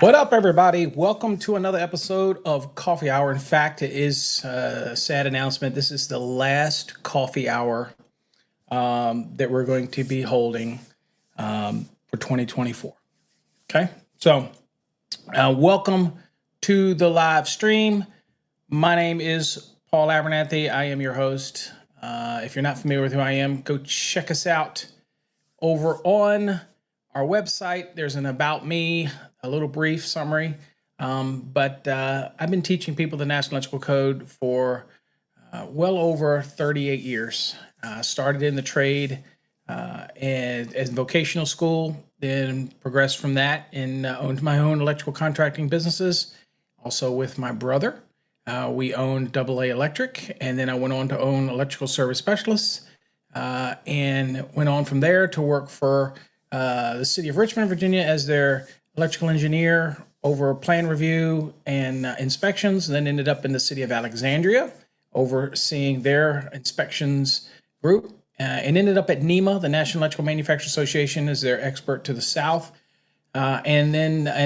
What up, everybody? Welcome to another episode of Coffee Hour. In fact, it is a sad announcement. This is the last coffee hour that we're going to be holding for 2024. Okay, so welcome to the live stream. My name is Paul Abernathy. I am your host. If you're not familiar with who I am, go check us out over on our website. There's an About Me, a little brief summary. But I've been teaching people the National Electrical Code for well over 38 years. Started in the trade and as vocational school, then progressed from that and owned my own electrical contracting businesses. Also with my brother, we owned AA Electric, and then I went on to own Electrical Service Specialists, and went on from there to work for the city of Richmond, Virginia, as their electrical engineer over plan review and inspections, and then ended up in the city of Alexandria overseeing their inspections group, and ended up at NEMA, the National Electrical Manufacturers Association, as their expert to the south, and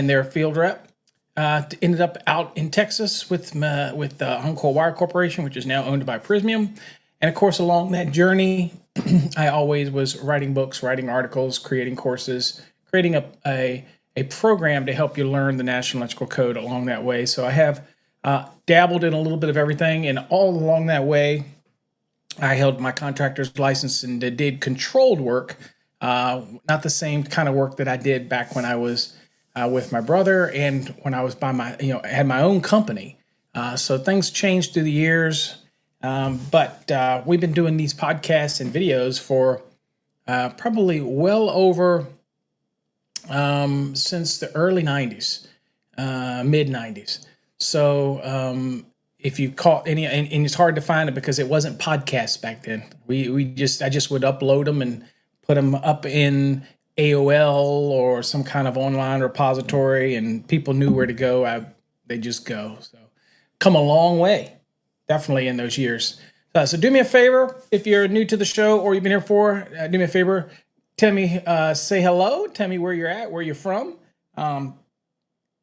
their field rep. Ended up out in Texas with Encore Wire Corporation, which is now owned by Prismium. And of course, along that journey, I always was writing books, writing articles, creating courses, creating a program to help you learn the National Electrical Code along that way. So I have dabbled in a little bit of everything, and all along that way, I held my contractor's license and did controlled work, not the same kind of work that I did back when I was with my brother and when I was had my own company. So things changed through the years. But we've been doing these podcasts and videos for probably well over since the early 90s, mid 90s. So if you caught any, and it's hard to find it because it wasn't podcasts back then. I just would upload them and put them up in AOL or some kind of online repository, and people knew where to go. They just go. So come a long way. Definitely in those years. So do me a favor, if you're new to the show or you've been here before, do me a favor, tell me, say hello, tell me where you're at, where you're from. And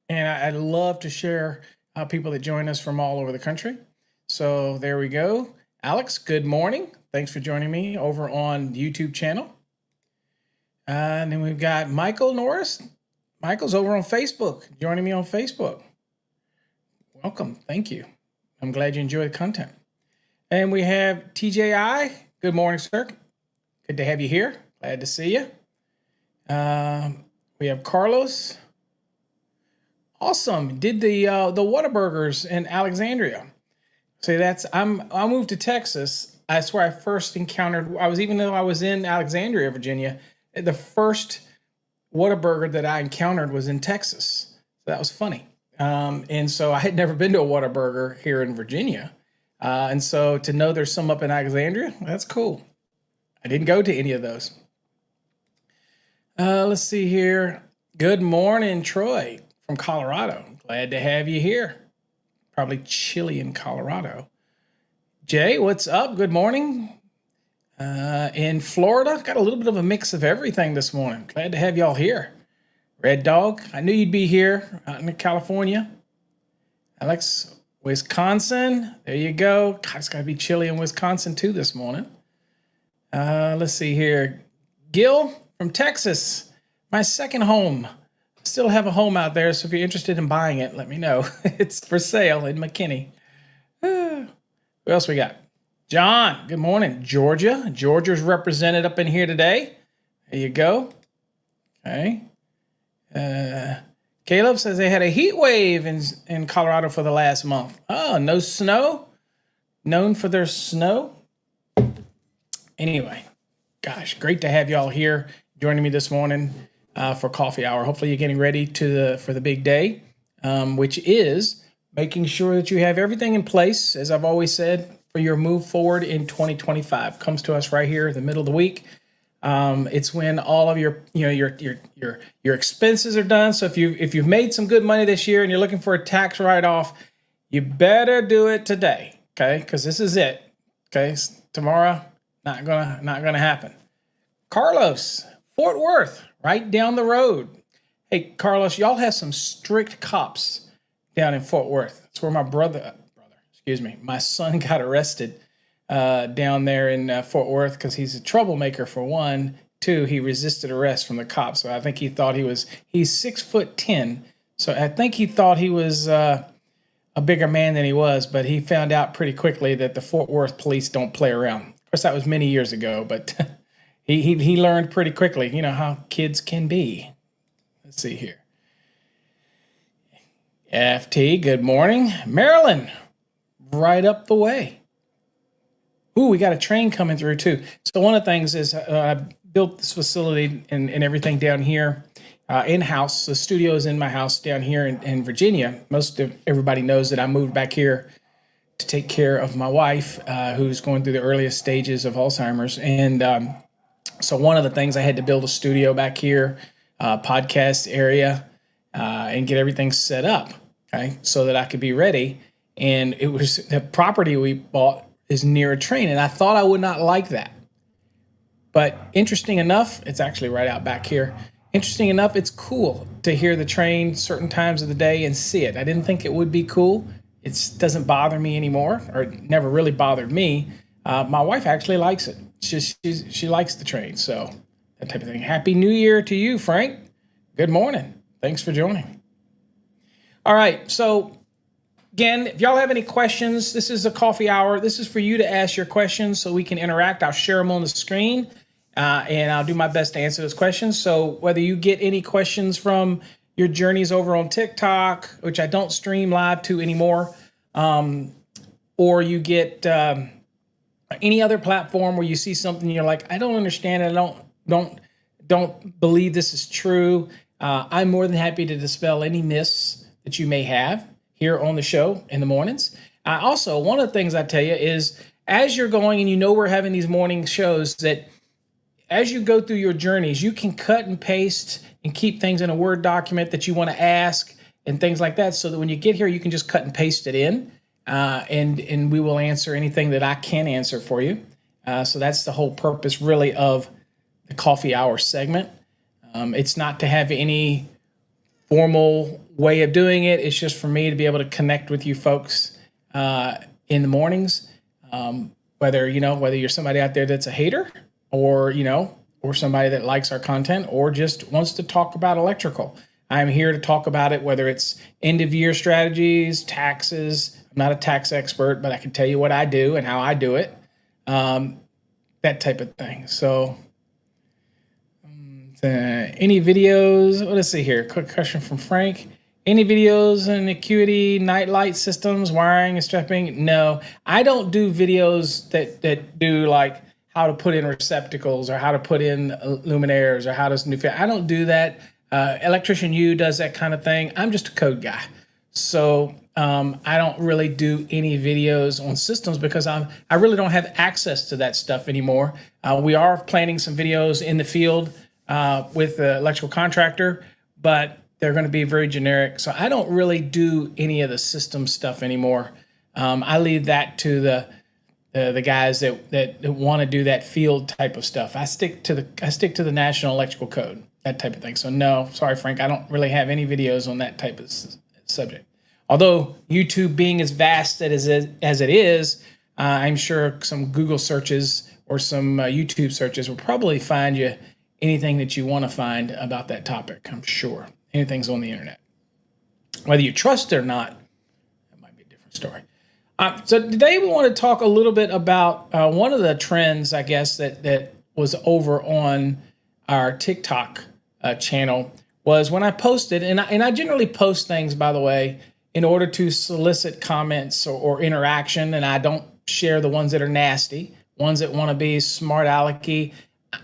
I'd love to share people that join us from all over the country. So there we go. Alex, good morning. Thanks for joining me over on the YouTube channel. And then we've got Michael Norris. Michael's over on Facebook, joining me on Facebook. Welcome. Thank you. I'm glad you enjoy the content. And we have TJI. Good morning, sir. Good to have you here. Glad to see you. We have Carlos. Awesome. Did the Whataburgers in Alexandria. See, I moved to Texas. That's where I first encountered. Even though I was in Alexandria, Virginia, the first Whataburger that I encountered was in Texas. So that was funny. And so I had never been to a Whataburger here in Virginia. And so to know there's some up in Alexandria, that's cool. I didn't go to any of those. Let's see here. Good morning, Troy from Colorado. Glad to have you here. Probably chilly in Colorado. Jay, what's up? Good morning. In Florida, got a little bit of a mix of everything this morning. Glad to have y'all here. Red Dog, I knew you'd be here out in California. Alex, Wisconsin, there you go. God, it's got to be chilly in Wisconsin too this morning. Let's see here. Gil from Texas, my second home. Still have a home out there, so if you're interested in buying it, let me know. It's for sale in McKinney. Who else we got? John, good morning. Georgia. Georgia's represented up in here today. There you go. Okay. Caleb says they had a heat wave in Colorado for the last month. Oh, no snow? Known for their snow? Anyway, gosh, great to have y'all here joining me this morning for coffee hour. Hopefully you're getting ready for the big day, which is making sure that you have everything in place, as I've always said, for your move forward in 2025. Comes to us right here in the middle of the week. It's when all of your expenses are done. So if you've made some good money this year and you're looking for a tax write-off, you better do it today, okay? Because this is it, okay? Tomorrow, not gonna happen. Carlos, Fort Worth, right down the road. Hey, Carlos, y'all have some strict cops down in Fort Worth. That's where my son got arrested down there in Fort Worth because he's a troublemaker for one. Two, he resisted arrest from the cops. So I think he's 6'10". So I think he thought he was a bigger man than he was, but he found out pretty quickly that the Fort Worth police don't play around. Of course, that was many years ago, but he learned pretty quickly, how kids can be. Let's see here. FT, good morning. Maryland, right up the way. Ooh, we got a train coming through too. So one of the things is I built this facility and everything down here in-house. The studio is in my house down here in Virginia. Most of everybody knows that I moved back here to take care of my wife, who's going through the earliest stages of Alzheimer's. And so one of the things, I had to build a studio back here, podcast area, and get everything set up, okay, so that I could be ready. And it was the property we bought is near a train, and I thought I would not like that. But interesting enough, it's actually right out back here. Interesting enough, it's cool to hear the train certain times of the day and see it. I didn't think it would be cool. It doesn't bother me anymore, or it never really bothered me. My wife actually likes it. She likes the train, so that type of thing. Happy New Year to you, Frank. Good morning. Thanks for joining. All right, so again, if y'all have any questions, this is a coffee hour. This is for you to ask your questions so we can interact. I'll share them on the screen, and I'll do my best to answer those questions. So whether you get any questions from your journeys over on TikTok, which I don't stream live to anymore, or you get any other platform where you see something you're like, I don't understand it, I don't believe this is true, I'm more than happy to dispel any myths that you may have here on the show in the mornings. Also, one of the things I tell you is, as you're going, and we're having these morning shows, that as you go through your journeys, you can cut and paste and keep things in a Word document that you want to ask and things like that, so that when you get here, you can just cut and paste it in, and we will answer anything that I can answer for you. So that's the whole purpose, really, of the coffee hour segment. It's not to have any formal way of doing it. It's just for me to be able to connect with you folks in the mornings. Whether you're somebody out there that's a hater, or somebody that likes our content, or just wants to talk about electrical. I'm here to talk about it, whether it's end of year strategies, taxes. I'm not a tax expert, but I can tell you what I do and how I do it. That type of thing. So any videos? Let's see here. Quick question from Frank. Any videos in Acuity, night light systems, wiring and strapping? No, I don't do videos that do like how to put in receptacles, or how to put in luminaires, or how to new. I don't do that. Electrician U does that kind of thing. I'm just a code guy. So I don't really do any videos on systems because I really don't have access to that stuff anymore. We are planning some videos in the field with the electrical contractor, but they're going to be very generic. So I don't really do any of the system stuff anymore. I leave that to the guys that want to do that field type of stuff. I stick to the National Electrical Code, that type of thing. So no, sorry, Frank, I don't really have any videos on that type of subject. Although YouTube being as vast as it is, I'm sure some Google searches or some YouTube searches will probably find you anything that you want to find about that topic. I'm sure anything's on the internet. Whether you trust it or not, that might be a different story. So today we want to talk a little bit about one of the trends, I guess, that was over on our TikTok channel, was when I posted, and I generally post things, by the way, in order to solicit comments or interaction, and I don't share the ones that are nasty, ones that want to be smart alecky.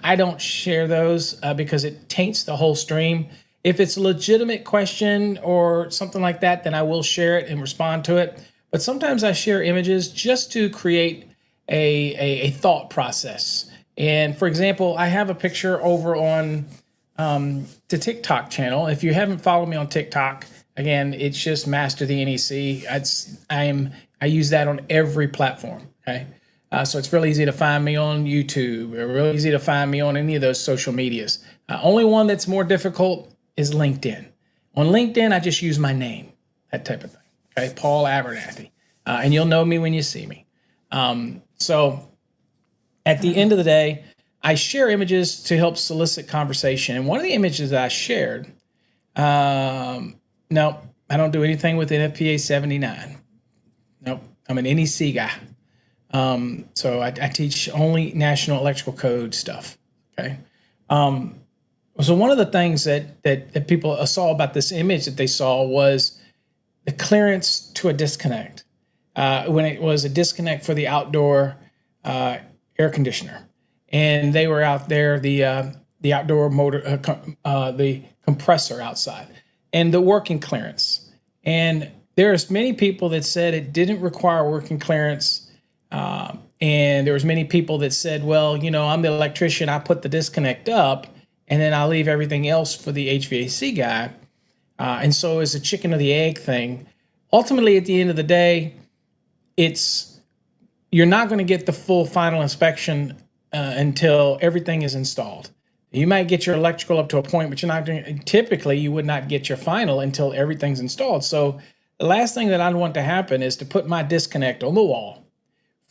I don't share those because it taints the whole stream. If it's a legitimate question or something like that, then I will share it and respond to it. But sometimes I share images just to create a thought process. And for example, I have a picture over on the TikTok channel. If you haven't followed me on TikTok, again, it's just Master the NEC. I use that on every platform. Okay, so it's really easy to find me on YouTube, or really easy to find me on any of those social medias. Only one that's more difficult is LinkedIn. On LinkedIn, I just use my name, that type of thing. Okay, Paul Abernathy. And you'll know me when you see me. So at the end of the day, I share images to help solicit conversation. And one of the images that I shared, no, I don't do anything with NFPA 79. Nope, I'm an NEC guy. So I teach only National Electrical Code stuff. Okay. So one of the things that people saw about this image that they saw was the clearance to a disconnect. When it was a disconnect for the outdoor air conditioner, and they were out there, the outdoor motor, the compressor outside, and the working clearance. And there's many people that said it didn't require working clearance, and there was many people that said, well, I'm the electrician, I put the disconnect up, and then I leave everything else for the HVAC guy. And so it's a chicken or the egg thing. Ultimately, at the end of the day, you're not going to get the full final inspection until everything is installed. You might get your electrical up to a point, but typically you would not get your final until everything's installed. So the last thing that I'd want to happen is to put my disconnect on the wall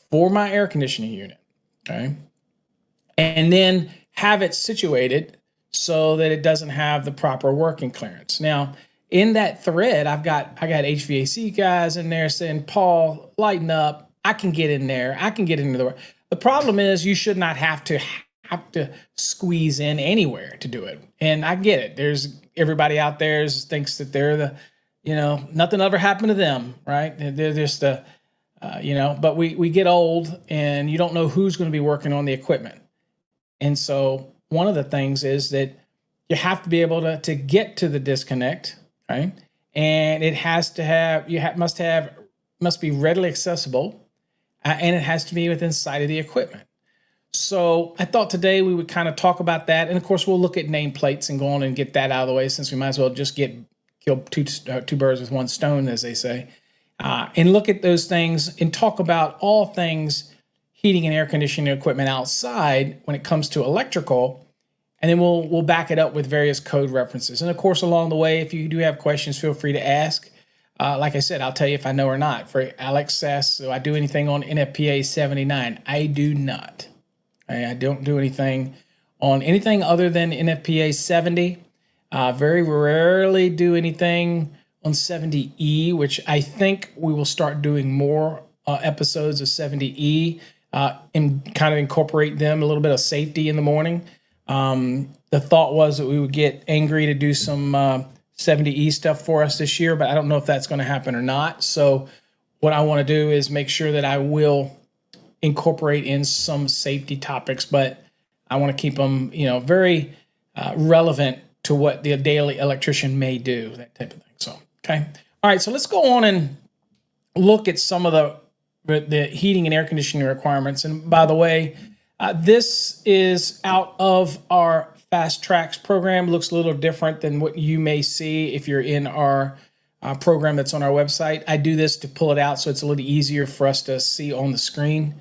for my air conditioning unit, okay? And then have it situated so that it doesn't have the proper working clearance. Now, in that thread, I got HVAC guys in there saying, Paul, lighten up. I can get in there. I can get into the work. The problem is you should not have to squeeze in anywhere to do it. And I get it. There's everybody out there thinks that they're the, nothing ever happened to them, right? They're just but we get old and you don't know who's going to be working on the equipment. And so one of the things is that you have to be able to get to the disconnect, right? And it has to have, must be readily accessible, and it has to be within sight of the equipment. So I thought today we would kind of talk about that. And of course, we'll look at nameplates and go on and get that out of the way, since we might as well just kill two birds with one stone, as they say, and look at those things and talk about all things heating and air conditioning equipment outside when it comes to electrical. And then we'll back it up with various code references. And of course, along the way, if you do have questions, feel free to ask. Like I said, I'll tell you if I know or not. For Alex asks, do I do anything on NFPA 79? I do not. I don't do anything on anything other than NFPA 70. Very rarely do anything on 70E, which I think we will start doing more episodes of 70E and kind of incorporate them, a little bit of safety in the morning. The thought was that we would get Angry to do some 70E stuff for us this year, but I don't know if that's going to happen or not. So what I want to do is make sure that I will incorporate in some safety topics, but I want to keep them, very relevant to what the daily electrician may do, that type of thing. So, okay. All right. So let's go on and look at some of the heating and air conditioning requirements. And by the way, this is out of our Fast Tracks program. Looks a little different than what you may see if you're in our program that's on our website. I do this to pull it out so it's a little easier for us to see on the screen,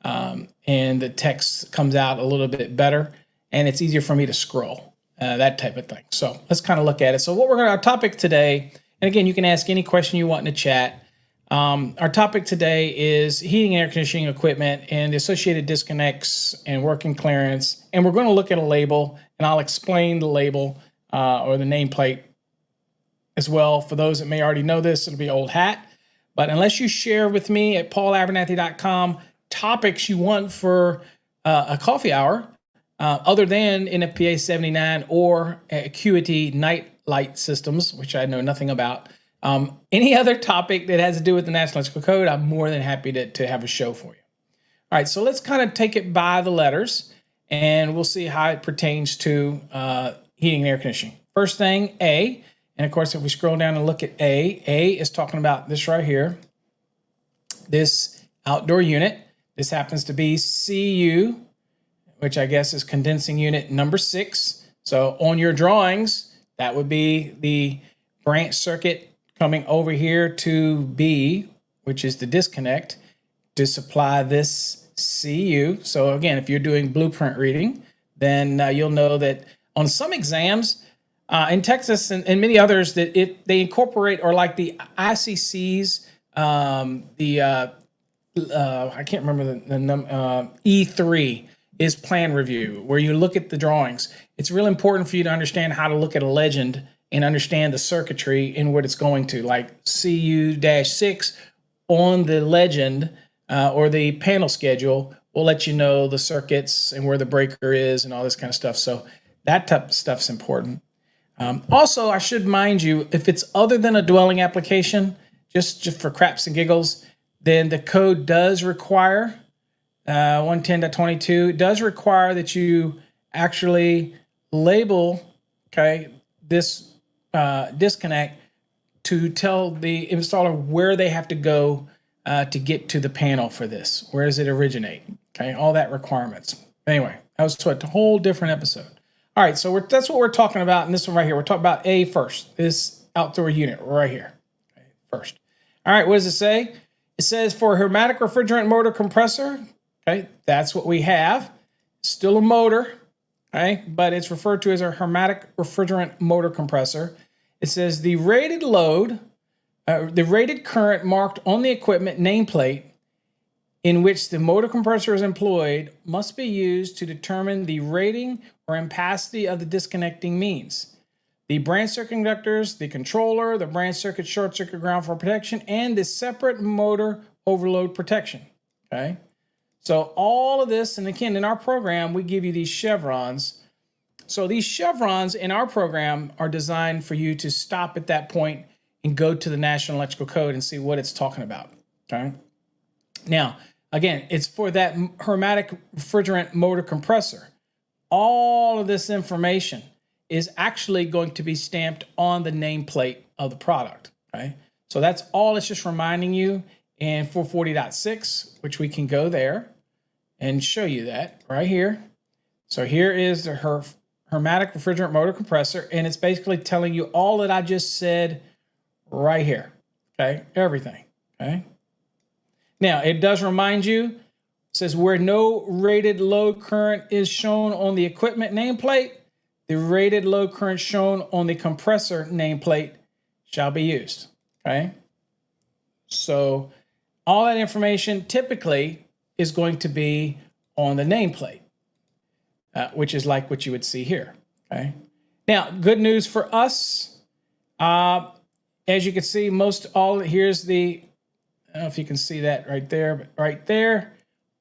and the text comes out a little bit better, and it's easier for me to scroll, that type of thing. So let's kind of look at it. So our topic today, and again, you can ask any question you want in the chat. Our topic today is heating and air conditioning equipment and the associated disconnects and working clearance. And we're going to look at a label, and I'll explain the label or the nameplate as well. For those that may already know this, it'll be old hat. But unless you share with me at paulabernathy.com topics you want for a coffee hour, other than NFPA 79 or Acuity night light systems, which I know nothing about, any other topic that has to do with the National Electrical Code, I'm more than happy to have a show for you. All right, so let's kind of take it by the letters, and we'll see how it pertains to heating and air conditioning. First thing, A, and of course, if we scroll down and look at A is talking about this right here, this outdoor unit. This happens to be CU, which I guess is condensing unit number 6. So on your drawings, that would be the branch circuit coming over here to B, which is the disconnect, to supply this CU. So again, if you're doing blueprint reading, then you'll know that on some exams, In Texas and many others, that they incorporate, or like the ICC's, I can't remember the number, E3 is plan review, where you look at the drawings. It's really important for you to understand how to look at a legend and understand the circuitry and what it's going to, like CU-6 on the legend or the panel schedule will let you know the circuits and where the breaker is and all this kind of stuff. So that type of stuff's important. Also, I should mind you, if it's other than a dwelling application, just for craps and giggles, then the code does require, 110.22, does require that you actually label, this disconnect to tell the installer where they have to go to get to the panel for this. Where does it originate? Okay, all that requirements. Anyway, that was a whole different episode. All right, so that's what we're talking about in this one right here. We're talking about A first, this outdoor unit right here, first. All right, what does it say? It says for a hermetic refrigerant motor compressor, that's what we have. Still a motor, but it's referred to as a hermetic refrigerant motor compressor. It says the rated load, the rated current marked on the equipment nameplate in which the motor compressor is employed must be used to determine the rating or ampacity of the disconnecting means. The branch circuit conductors, the controller, the branch circuit short circuit ground for protection, and the separate motor overload protection. So all of this, and again, in our program, we give you these chevrons. So these chevrons in our program are designed for you to stop at that point and go to the National Electrical Code and see what it's talking about. Now, again, it's for that hermetic refrigerant motor compressor. All of this information is actually going to be stamped on the nameplate of the product. So that's all it's just reminding you in 440.6, which we can go there and show you that right here. So here is the hermetic refrigerant motor compressor, and it's basically telling you all that I just said right here. Everything. Now, it does remind you, it says where no rated load current is shown on the equipment nameplate, the rated load current shown on the compressor nameplate shall be used. So all that information typically is going to be on the nameplate, which is like what you would see here. Now, good news for us. As you can see, here's the, I don't know if you can see that right there, but right there,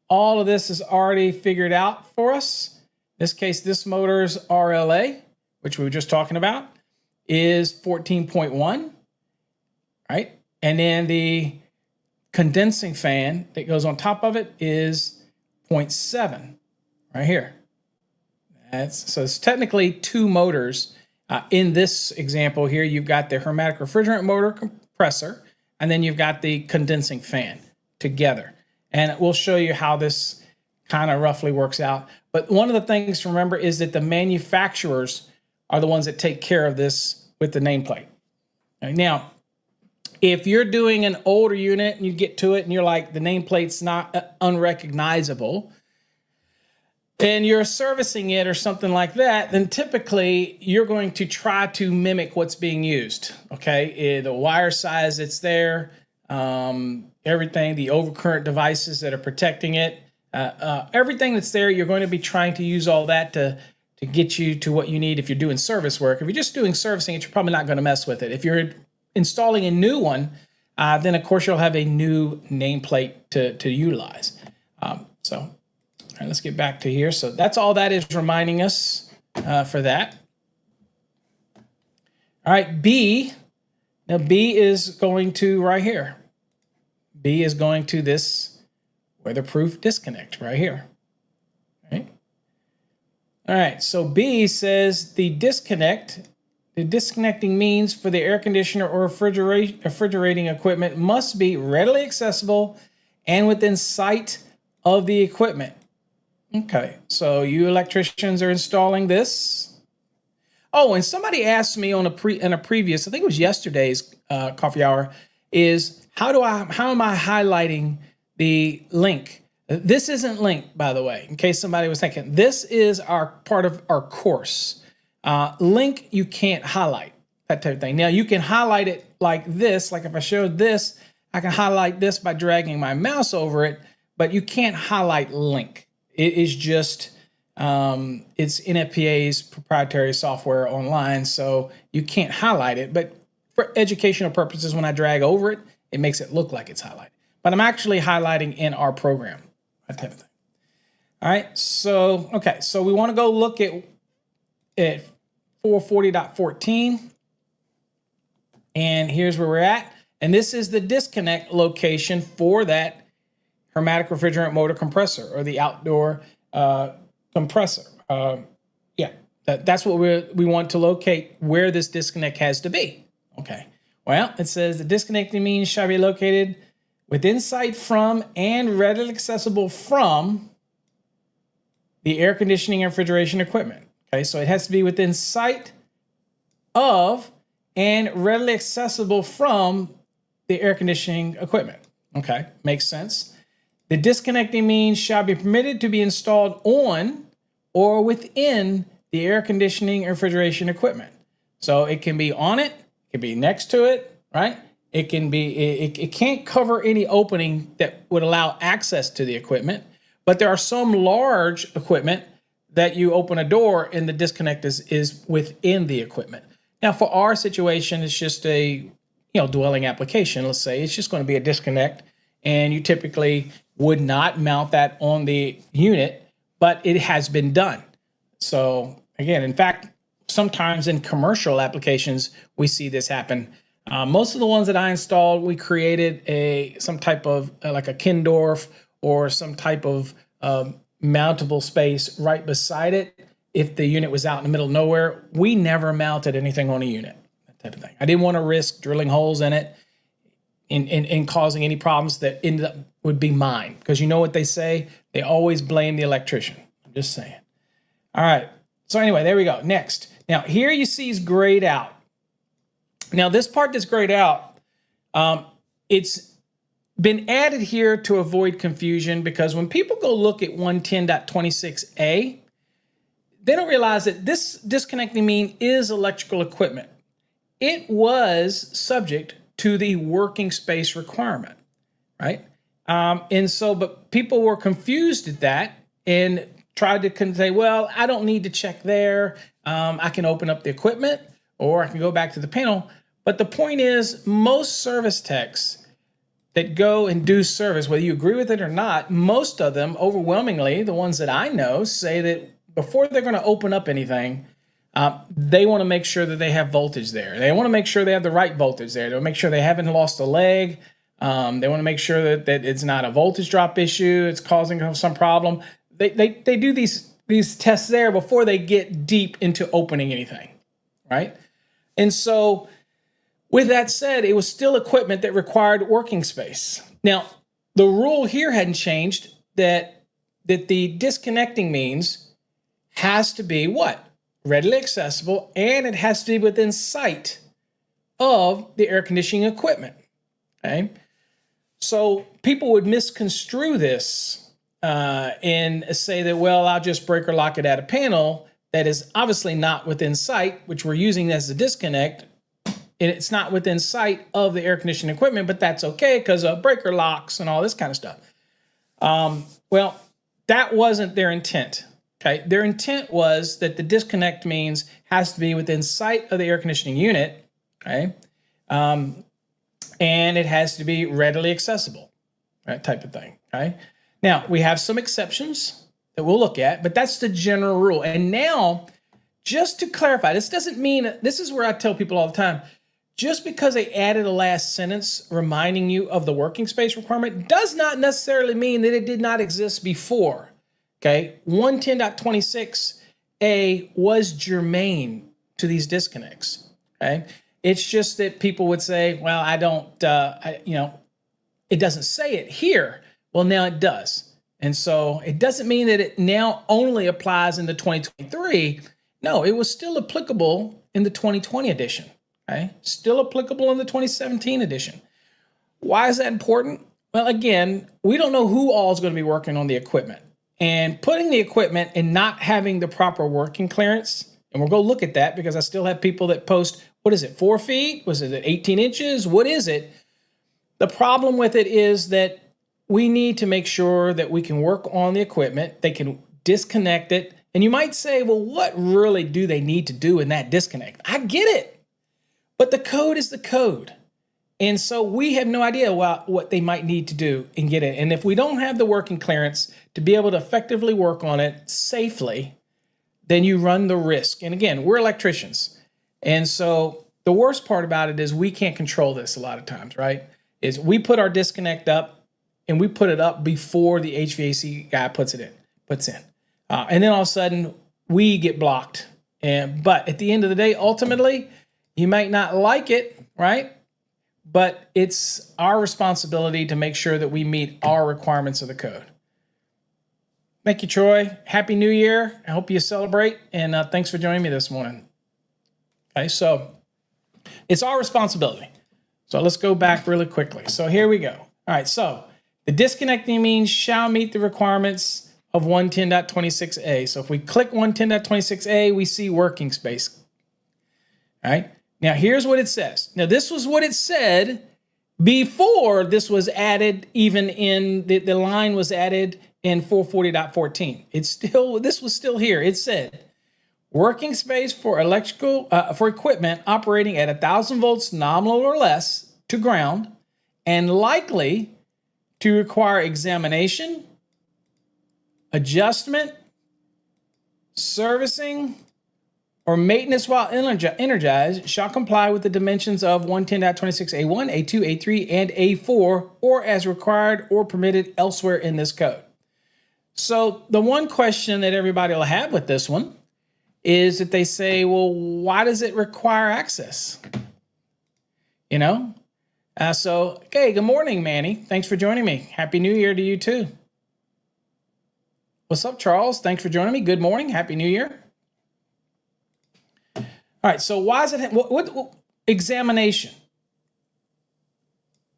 all of this is already figured out for us. In this case, this motor's RLA, which we were just talking about, is 14.1, And then the condensing fan that goes on top of it is 0.7 right here. So it's technically two motors. In this example here, you've got the hermetic refrigerant motor compressor, and then you've got the condensing fan together. And we'll show you how this kind of roughly works out. But one of the things to remember is that the manufacturers are the ones that take care of this with the nameplate. Now, if you're doing an older unit and you get to it and you're like, the nameplate's not unrecognizable, and you're servicing it or something like that, then typically you're going to try to mimic what's being used. The wire size that's there, everything, the overcurrent devices that are protecting it, everything that's there, you're going to be trying to use all that to get you to what you need if you're doing service work. If you're just doing servicing it, you're probably not going to mess with it. If you're installing a new one, then of course you'll have a new nameplate to utilize. All right, let's get back to here. So that's all that is reminding us for that. All right, B. Now B is going to right here. B is going to this weatherproof disconnect right here. All right, so B says the disconnecting means for the air conditioner or refrigerating equipment must be readily accessible and within sight of the equipment. So you electricians are installing this. Oh, and somebody asked me in a previous, I think it was yesterday's coffee hour, is how am I highlighting the link? This isn't linked, by the way, in case somebody was thinking. This is part of our course. Link, you can't highlight, that type of thing. Now, you can highlight it like this. Like if I showed this, I can highlight this by dragging my mouse over it, but you can't highlight link. It is just, it's NFPA's proprietary software online, so you can't highlight it. But for educational purposes, when I drag over it, it makes it look like it's highlighted. But I'm actually highlighting in our program, that type of thing. All right, so, okay, so we want to go look at 440.14. And here's where we're at. And this is the disconnect location for that hermetic refrigerant motor compressor, or the outdoor compressor. That's what we want to locate where this disconnect has to be. Okay. Well, it says the disconnecting means shall be located within sight from and readily accessible from the air conditioning and refrigeration equipment. Okay, so it has to be within sight of and readily accessible from the air conditioning equipment. Okay, makes sense. The disconnecting means shall be permitted to be installed on or within the air conditioning and refrigeration equipment. So it can be on it, it can be next to it, right? It can be, it can't cover any opening that would allow access to the equipment, but there are some large equipment that you open a door and the disconnect is within the equipment. Now, for our situation, it's just a dwelling application. Let's say it's just going to be a disconnect, and you typically would not mount that on the unit, but it has been done. So again, in fact, sometimes in commercial applications, we see this happen. Most of the ones that I installed, we created some type of like a Kindorf or some type of mountable space right beside it. If the unit was out in the middle of nowhere, we never mounted anything on a unit, that type of thing. I didn't want to risk drilling holes in it and causing any problems that ended up would be mine. Because you know what they say? They always blame the electrician. I'm just saying. All right. So anyway, there we go. Next. Now, here you see is grayed out. Now, this part that's grayed out, it's been added here to avoid confusion, because when people go look at 110.26a, they don't realize that this disconnecting mean is electrical equipment. It was subject to the working space requirement, right? But people were confused at that and tried to say, well, I don't need to check there. I can open up the equipment or I can go back to the panel. But the point is, most service techs that go and do service, whether you agree with it or not, most of them, overwhelmingly, the ones that I know, say that before they're going to open up anything, they want to make sure that they have voltage there. They want to make sure they have the right voltage there. They want to make sure they haven't lost a leg. They want to make sure that it's not a voltage drop issue. It's causing some problem. They do these tests there before they get deep into opening anything, right? And so with that said, it was still equipment that required working space. Now, the rule here hadn't changed, that the disconnecting means has to be what? Readily accessible, and it has to be within sight of the air conditioning equipment. Okay? So people would misconstrue this and say that, well, I'll just break or lock it at a panel that is obviously not within sight, which we're using as the disconnect, and it's not within sight of the air conditioning equipment, but that's okay because of breaker locks and all this kind of stuff. Well, that wasn't their intent. Okay, their intent was that the disconnect means has to be within sight of the air conditioning unit. Okay, and it has to be readily accessible, that type of thing. Okay, now we have some exceptions that we'll look at, but that's the general rule. And now, just to clarify, this doesn't mean, this is where I tell people all the time, just because they added a last sentence reminding you of the working space requirement does not necessarily mean that it did not exist before. Okay, 110.26a was germane to these disconnects. Okay, it's just that people would say, well, I don't, it doesn't say it here. Well, now it does. And so it doesn't mean that it now only applies in the 2023. No, it was still applicable in the 2020 edition. Okay, still applicable in the 2017 edition. Why is that important? Well, again, we don't know who all is going to be working on the equipment. And putting the equipment and not having the proper working clearance And we'll go look at that because I still have people that post, what is it, 4 feet? Was it 18 inches? What is it? The problem with it is that we need to make sure that we can work on the equipment. They can disconnect it. And you might say, well, what really do they need to do in that disconnect? I get it. But the code is the code. And so we have no idea what they might need to do and get it. And if we don't have the working clearance to be able to effectively work on it safely, then you run the risk. And again, we're electricians. And so the worst part about it is we can't control this a lot of times, right? Is we put our disconnect up and we put it up before the HVAC guy puts in. And then all of a sudden we get blocked. But at the end of the day, ultimately, you might not like it, right? But it's our responsibility to make sure that we meet our requirements of the code. Thank you, Troy. Happy New Year. I hope you celebrate. And thanks for joining me this morning. Okay, so it's our responsibility. So let's go back really quickly. So here we go. All right, so the disconnecting means shall meet the requirements of 110.26a. So if we click 110.26a, we see working space. All right. Now, here's what it says. Now, this was what it said before this was added, even in the line was added in 440.14. This was still here. It said, working space for for equipment operating at 1,000 volts nominal or less to ground and likely to require examination, adjustment, servicing, or maintenance while energized shall comply with the dimensions of 110.26a1, a2, a3, and a4, or as required or permitted elsewhere in this code. So the one question that everybody will have with this one is that they say, well, why does it require access? Okay, good morning, Manny. Thanks for joining me. Happy New Year to you too. What's up, Charles? Thanks for joining me. Good morning. Happy New Year. All right, so why is it, what examination?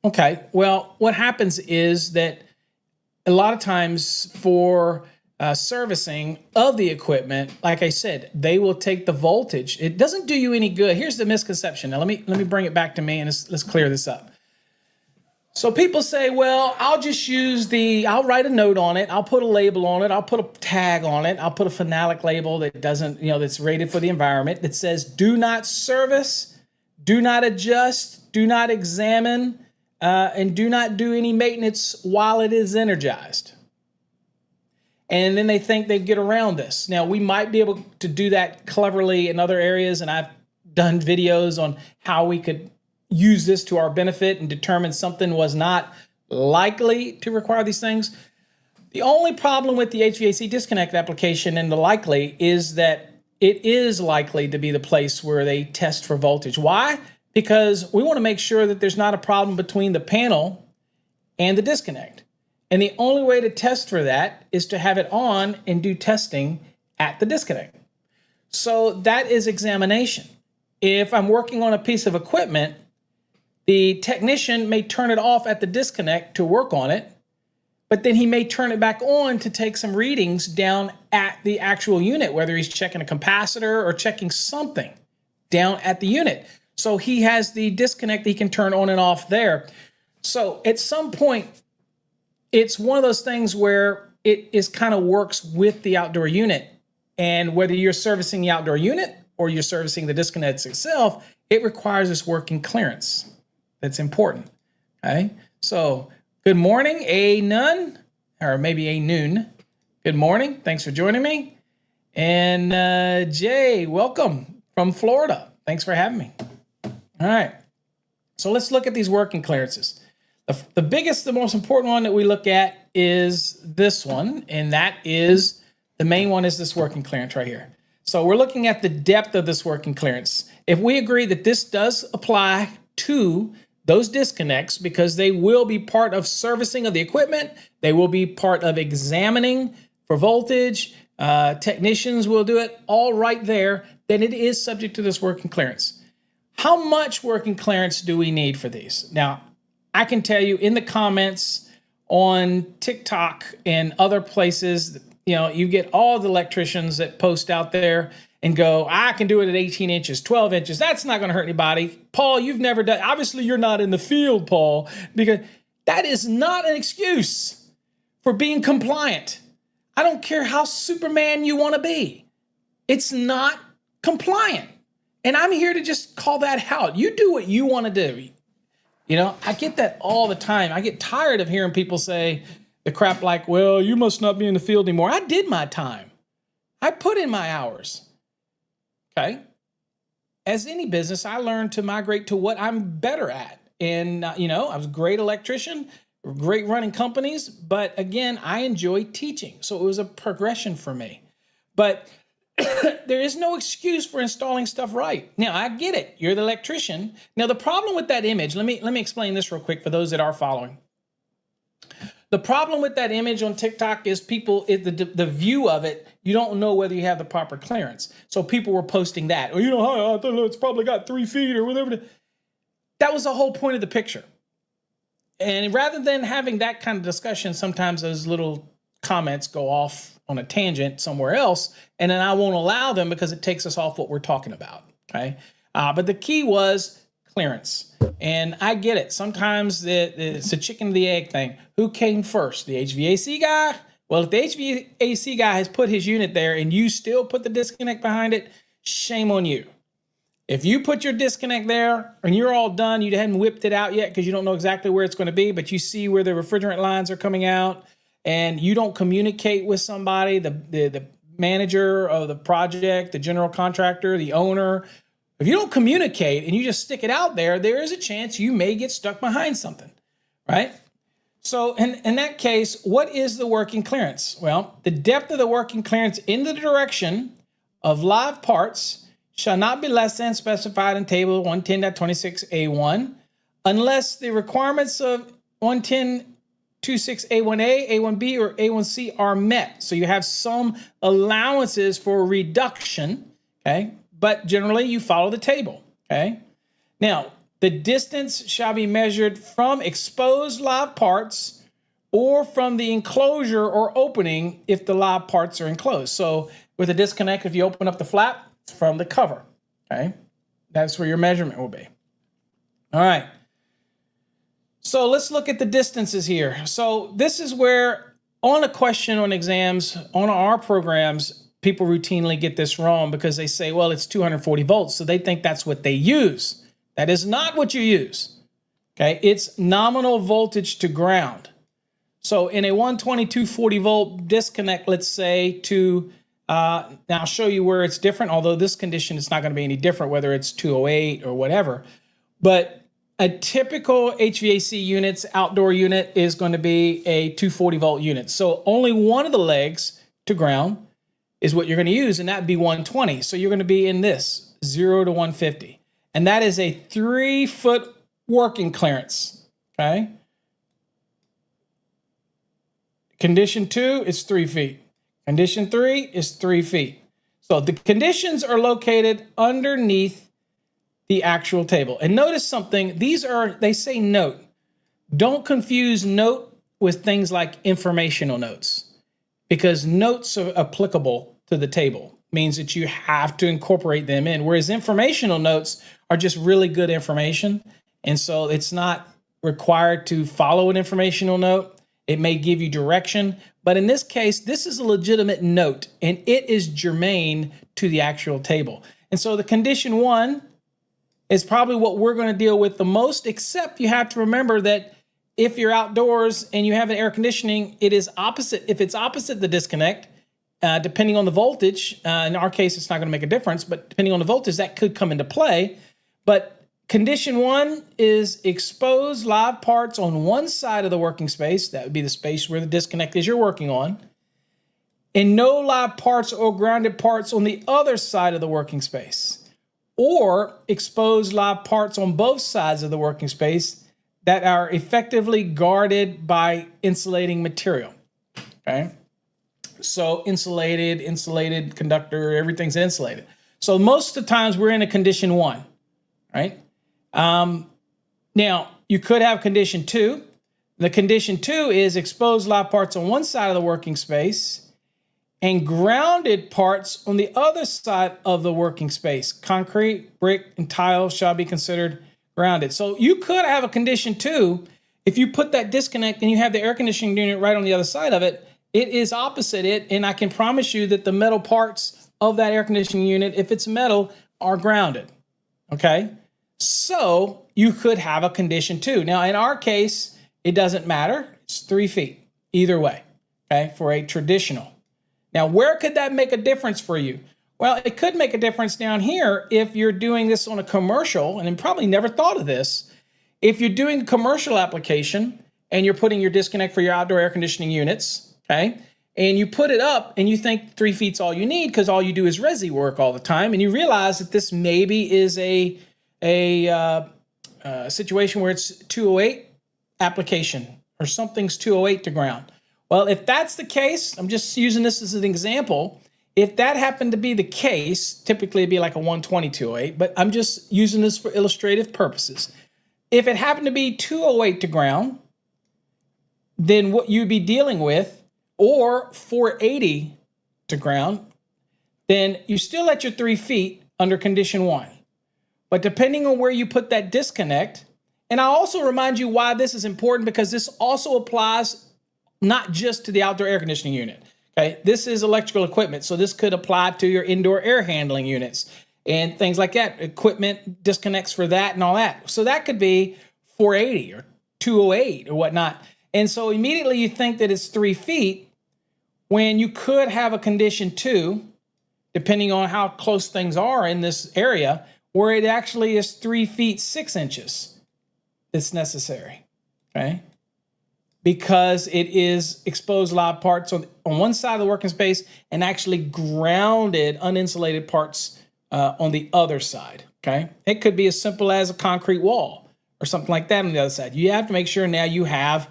Okay, well, what happens is that a lot of times for servicing of the equipment, like I said, they will take the voltage. It doesn't do you any good. Here's the misconception. Now, let me bring it back to me and let's clear this up. So people say, well, I'll write a note on it. I'll put a label on it. I'll put a tag on it. I'll put a phenolic label that doesn't, that's rated for the environment that says, do not service, do not adjust, do not examine, and do not do any maintenance while it is energized. And then they think they get around this. Now, we might be able to do that cleverly in other areas, and I've done videos on how we could use this to our benefit and determine something was not likely to require these things. The only problem with the HVAC disconnect application and the likely is that it is likely to be the place where they test for voltage. Why? Because we want to make sure that there's not a problem between the panel and the disconnect. And the only way to test for that is to have it on and do testing at the disconnect. So that is examination. If I'm working on a piece of equipment, the technician may turn it off at the disconnect to work on it, but then he may turn it back on to take some readings down at the actual unit, whether he's checking a capacitor or checking something down at the unit. So he has the disconnect that he can turn on and off there. So at some point, it's one of those things where it is kind of works with the outdoor unit. And whether you're servicing the outdoor unit or you're servicing the disconnect itself, it requires this working clearance. That's important. Okay. So good morning, a noon, or maybe a noon. Good morning. Thanks for joining me. And Jay, welcome from Florida. Thanks for having me. All right. So let's look at these working clearances. The biggest, the most important one that we look at is this one, and that is the main one is this working clearance right here. So we're looking at the depth of this working clearance. If we agree that this does apply to those disconnects because they will be part of servicing of the equipment, they will be part of examining for voltage, technicians will do it all right there, then it is subject to this working clearance. How much working clearance do we need for these? Now, I can tell you in the comments on TikTok and other places, you get all the electricians that post out there and go, I can do it at 18 inches, 12 inches. That's not going to hurt anybody. Paul, you've never done, obviously you're not in the field, Paul, because that is not an excuse for being compliant. I don't care how Superman you want to be. It's not compliant. And I'm here to just call that out. You do what you want to do. I get that all the time. I get tired of hearing people say the crap like, well, you must not be in the field anymore. I did my time. I put in my hours. Okay. As any business, I learned to migrate to what I'm better at. And, I was a great electrician, great running companies. But again, I enjoy teaching. So it was a progression for me. But there is no excuse for installing stuff right. Now, I get it. You're the electrician. Now, the problem with that image, let me explain this real quick for those that are following. The problem with that image on TikTok is the view of it, you don't know whether you have the proper clearance. So people were posting that. Or, I thought it's probably got 3 feet or whatever. That was the whole point of the picture. And rather than having that kind of discussion, sometimes those little comments go off on a tangent somewhere else, and then I won't allow them because it takes us off what we're talking about, okay? But the key was clearance, and I get it. Sometimes it's a chicken and the egg thing. Who came first, the HVAC guy? Well, if the HVAC guy has put his unit there and you still put the disconnect behind it, shame on you. If you put your disconnect there and you're all done, you hadn't whipped it out yet because you don't know exactly where it's going to be, but you see where the refrigerant lines are coming out, and you don't communicate with somebody, the manager of the project, the general contractor, the owner. If you don't communicate and you just stick it out there, there is a chance you may get stuck behind something, right? So in that case, what is the working clearance? Well, the depth of the working clearance in the direction of live parts shall not be less than specified in table 110.26A1 unless the requirements of 110.26A1A, A1B, or A1C are met. So you have some allowances for reduction, okay? But generally you follow the table, okay? Now, the distance shall be measured from exposed live parts or from the enclosure or opening if the live parts are enclosed. So with a disconnect, if you open up the flap, it's from the cover, okay? That's where your measurement will be. All right. So let's look at the distances here. So this is where on a question on exams, on our programs, people routinely get this wrong because they say, well, it's 240 volts. So they think that's what they use. That is not what you use. Okay, it's nominal voltage to ground. So in a 12240 volt disconnect, let's say to, now I'll show you where it's different, although this condition is not going to be any different, whether it's 208 or whatever. But a typical HVAC unit's outdoor unit is going to be a 240 volt unit. So only one of the legs to ground is what you're going to use, and that'd be 120. So you're going to be in this 0 to 150. And that is a 3-foot working clearance, okay? Condition 2 is 3 feet. Condition 3 is 3 feet. So the conditions are located underneath the actual table. And notice something, they say note. Don't confuse note with things like informational notes, because notes are applicable to the table. Means that you have to incorporate them in, whereas informational notes are just really good information. And so it's not required to follow an informational note. It may give you direction, but in this case, this is a legitimate note and it is germane to the actual table. And so the condition 1 is probably what we're going to deal with the most, except you have to remember that if you're outdoors and you have an air conditioning, it is opposite. If it's opposite the disconnect, depending on the voltage, in our case, it's not going to make a difference, but depending on the voltage, that could come into play. But condition 1 is exposed live parts on one side of the working space. That would be the space where the disconnect is you're working on. And no live parts or grounded parts on the other side of the working space. Or exposed live parts on both sides of the working space that are effectively guarded by insulating material, okay? So insulated conductor, everything's insulated. So most of the times we're in a condition 1, right? Now, you could have condition 2. The condition 2 is exposed live parts on one side of the working space and grounded parts on the other side of the working space. Concrete, brick, and tile shall be considered grounded. So you could have a condition too. If you put that disconnect and you have the air conditioning unit right on the other side of it, it is opposite it. And I can promise you that the metal parts of that air conditioning unit, if it's metal, are grounded. Okay. So you could have a condition too. Now, in our case, it doesn't matter. It's 3 feet either way. Okay. For a traditional. Now, where could that make a difference for you? Well, it could make a difference down here if you're doing this on a commercial, and you probably never thought of this. If you're doing a commercial application and you're putting your disconnect for your outdoor air conditioning units, okay, and you put it up and you think 3 feet's all you need because all you do is resi work all the time, and you realize that this maybe is a situation where it's 208 application or something's 208 to ground. Well, if that's the case, I'm just using this as an example. If that happened to be the case, typically it'd be like a 120 208, but I'm just using this for illustrative purposes. If it happened to be 208 to ground, then what you'd be dealing with, or 480 to ground, then you're still at your 3 feet under condition 1. But depending on where you put that disconnect, and I'll also remind you why this is important, because this also applies not just to the outdoor air conditioning unit. Okay, this is electrical equipment, so this could apply to your indoor air handling units and things like that. Equipment disconnects for that and all that. So that could be 480 or 208 or whatnot. And so immediately you think that it's 3 feet when you could have a condition 2, depending on how close things are in this area, where it actually is 3 feet 6 inches that's necessary. Okay. Because it is exposed live parts on one side of the working space and actually grounded, uninsulated parts on the other side, okay? It could be as simple as a concrete wall or something like that on the other side. You have to make sure now you have,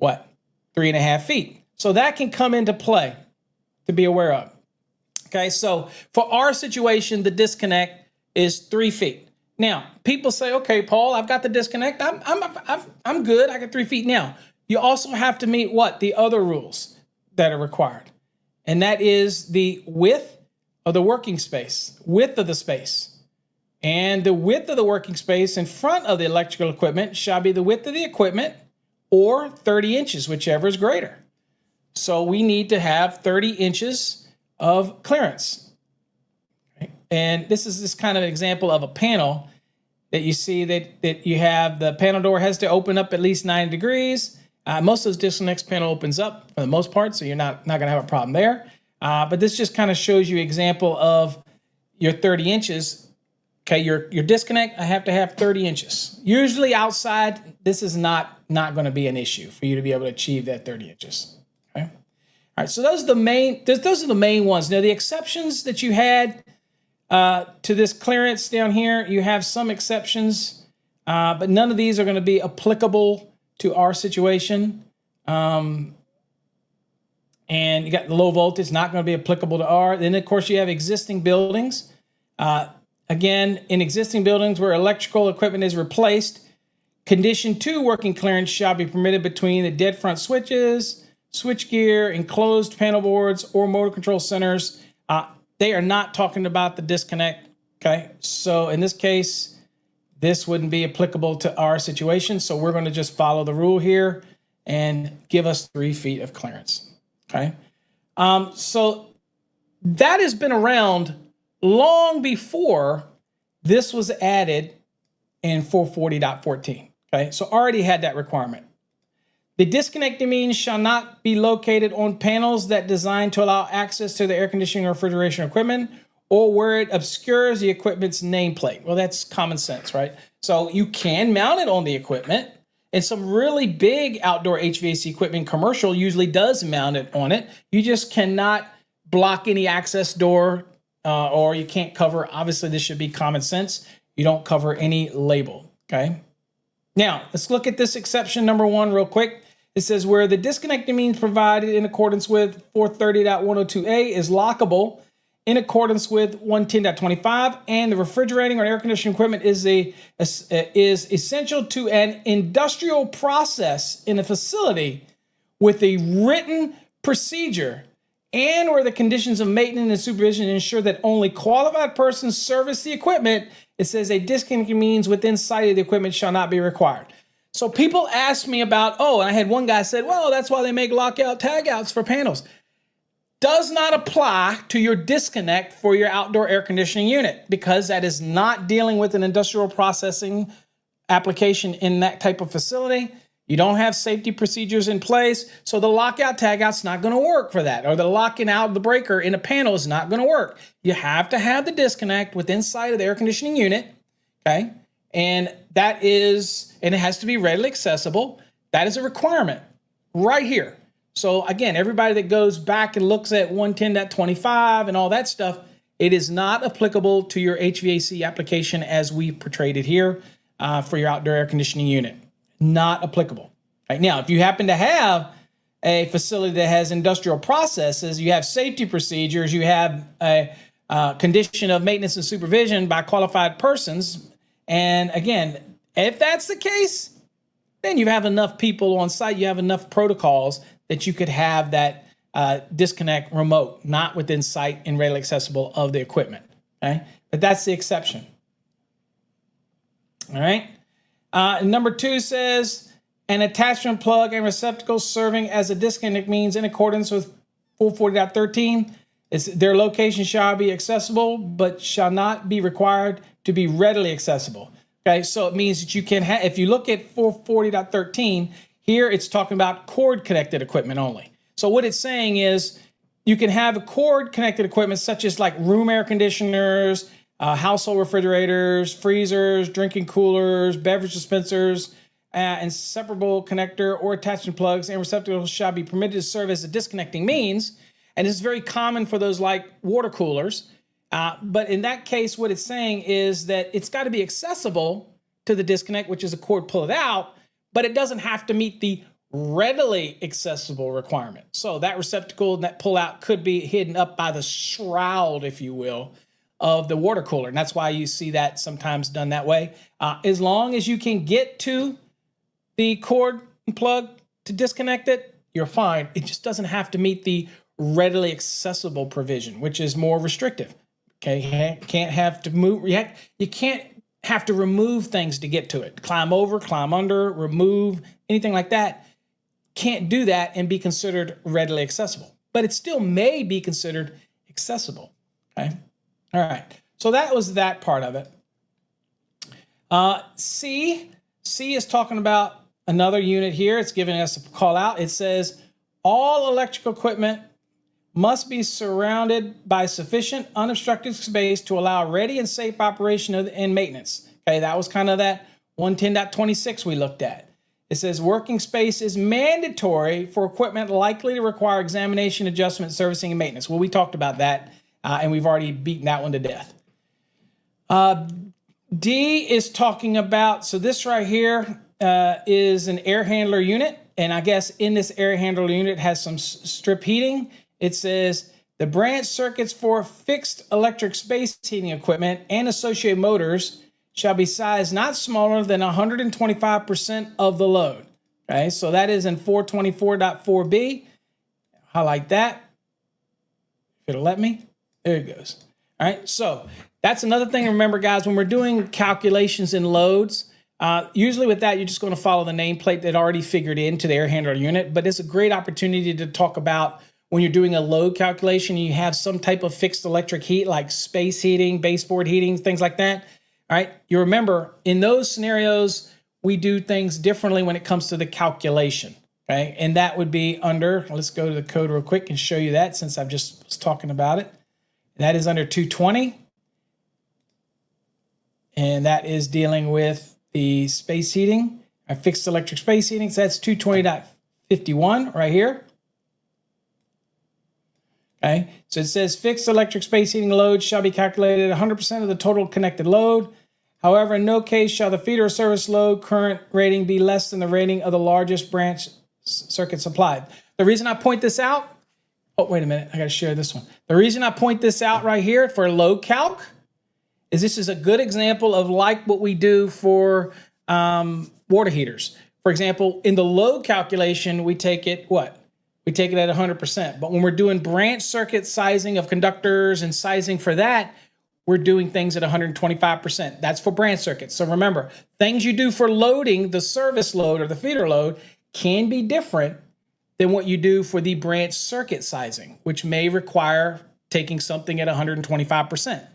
3.5 feet. So that can come into play to be aware of, okay? So for our situation, the disconnect is 3 feet. Now, people say, okay, Paul, I've got the disconnect. I'm good. I got 3 feet now. You also have to meet the other rules that are required. And that is the width of the working space, width of the space. And the width of the working space in front of the electrical equipment shall be the width of the equipment or 30 inches, whichever is greater. So we need to have 30 inches of clearance. Okay. And this is this kind of example of a panel that you see that you have the panel door has to open up at least 90 degrees. Most of those disconnects panel opens up for the most part, so you're not going to have a problem there. But this just kind of shows you an example of your 30 inches. Okay, your disconnect, I have to have 30 inches. Usually outside, this is not going to be an issue for you to be able to achieve that 30 inches. Okay, all right. So those are the main ones. Now the exceptions that you had to this clearance down here, you have some exceptions, but none of these are going to be applicable to our situation. And you got the low voltage, not going to be applicable to our. Then, of course, you have existing buildings. Again, in existing buildings where electrical equipment is replaced, condition 2 working clearance shall be permitted between the dead front switches, switchgear, enclosed panel boards, or motor control centers. They are not talking about the disconnect. Okay, so in this case, this wouldn't be applicable to our situation, so we're going to just follow the rule here and give us 3 feet of clearance, okay? So that has been around long before this was added in 440.14, okay? So already had that requirement. The disconnecting means shall not be located on panels that designed to allow access to the air conditioning or refrigeration equipment, or where it obscures the equipment's nameplate. Well, that's common sense, right? So you can mount it on the equipment, and some really big outdoor HVAC equipment, commercial, usually does mount it on it. You just cannot block any access door, or you can't cover, obviously this should be common sense, you don't cover any label, okay? Now, let's look at this exception number 1 real quick. It says where the disconnecting means provided in accordance with 430.102a is lockable in accordance with 110.25, and the refrigerating or air conditioning equipment is essential to an industrial process in a facility with a written procedure and where the conditions of maintenance and supervision ensure that only qualified persons service the equipment, it says a disconnecting means within sight of the equipment shall not be required. So people ask me about, and I had one guy said, well, that's why they make lockout tagouts for panels. Does not apply to your disconnect for your outdoor air conditioning unit, because that is not dealing with an industrial processing application in that type of facility. You don't have safety procedures in place, so the lockout tagout's not going to work for that, or the locking out of the breaker in a panel is not going to work. You have to have the disconnect within sight of the air conditioning unit, okay? And it has to be readily accessible. That is a requirement right here. So again, everybody that goes back and looks at 110.25 and all that stuff, it is not applicable to your HVAC application as we portrayed it here for your outdoor air conditioning unit. Not applicable. Right now, if you happen to have a facility that has industrial processes, you have safety procedures, you have a condition of maintenance and supervision by qualified persons, and again, if that's the case, then you have enough people on site, you have enough protocols that you could have that disconnect remote, not within sight and readily accessible of the equipment. Okay, but that's the exception. All right. Number 2 says an attachment plug and receptacle serving as a disconnect means in accordance with 440.13 is their location shall be accessible, but shall not be required to be readily accessible. Okay, so it means that you can have, if you look at 440.13, here it's talking about cord connected equipment only. So what it's saying is you can have a cord connected equipment such as like room air conditioners, household refrigerators, freezers, drinking coolers, beverage dispensers, and separable connector or attachment plugs and receptacles shall be permitted to serve as a disconnecting means. And it's very common for those like water coolers. But in that case, what it's saying is that it's got to be accessible to the disconnect, which is a cord pull it out, but it doesn't have to meet the readily accessible requirement. So that receptacle and that pull out could be hidden up by the shroud, if you will, of the water cooler. And that's why you see that sometimes done that way. As long as you can get to the cord and plug to disconnect it, you're fine. It just doesn't have to meet the readily accessible provision, which is more restrictive. Okay, can't have to move. You can't have to remove things to get to it. Climb over, climb under, remove, anything like that. Can't do that and be considered readily accessible. But it still may be considered accessible. Okay. All right. So that was that part of it. C is talking about another unit here. It's giving us a call out. It says all electrical equipment must be surrounded by sufficient unobstructed space to allow ready and safe operation and maintenance. Okay, that was kind of that 110.26 we looked at. It says working space is mandatory for equipment likely to require examination, adjustment, servicing, and maintenance. Well, we talked about that, and we've already beaten that one to death. D is talking about, so this right here is an air handler unit, and I guess in this air handler unit has some strip heating. It says the branch circuits for fixed electric space heating equipment and associated motors shall be sized not smaller than 125% of the load. Okay, so that is in 424.4b. Highlight that. If it'll let me. There it goes. All right, so that's another thing to remember, guys, when we're doing calculations in loads. Usually with that, you're just going to follow the nameplate that already figured into the air handler unit, but it's a great opportunity to talk about when you're doing a load calculation and you have some type of fixed electric heat like space heating, baseboard heating, things like that. All right, you remember in those scenarios, we do things differently when it comes to the calculation. Okay, and that would be under, let's go to the code real quick and show you that since I've just was talking about it. That is under 220. And that is dealing with the space heating, fixed electric space heating. So that's 220.51 right here. Okay, so it says fixed electric space heating load shall be calculated at 100% of the total connected load. However, in no case shall the feeder service load current rating be less than the rating of the largest branch circuit supplied. The reason I point this out, oh, wait a minute, I got to share this one. The reason I point this out right here for load calc is this is a good example of like what we do for water heaters. For example, in the load calculation, we take it, what? we take it at 100%. But when we're doing branch circuit sizing of conductors and sizing for that, we're doing things at 125%. That's for branch circuits. So remember, things you do for loading the service load or the feeder load can be different than what you do for the branch circuit sizing, which may require taking something at 125%.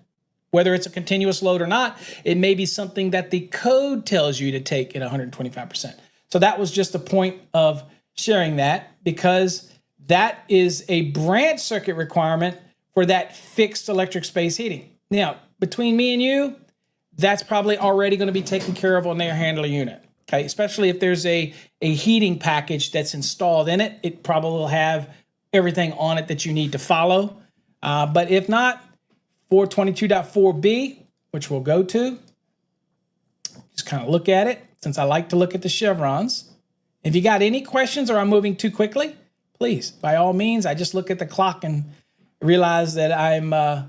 Whether it's a continuous load or not, it may be something that the code tells you to take at 125%. So that was just a point of sharing that, because that is a branch circuit requirement for that fixed electric space heating. Now, between me and you, that's probably already going to be taken care of on the air handler unit. Okay, especially if there's a heating package that's installed in it, it probably will have everything on it that you need to follow. But if not, 422.4b, which we'll go to, just kind of look at it, since I like to look at the chevrons. If you got any questions or I'm moving too quickly, please, by all means, I just look at the clock and realize that I'm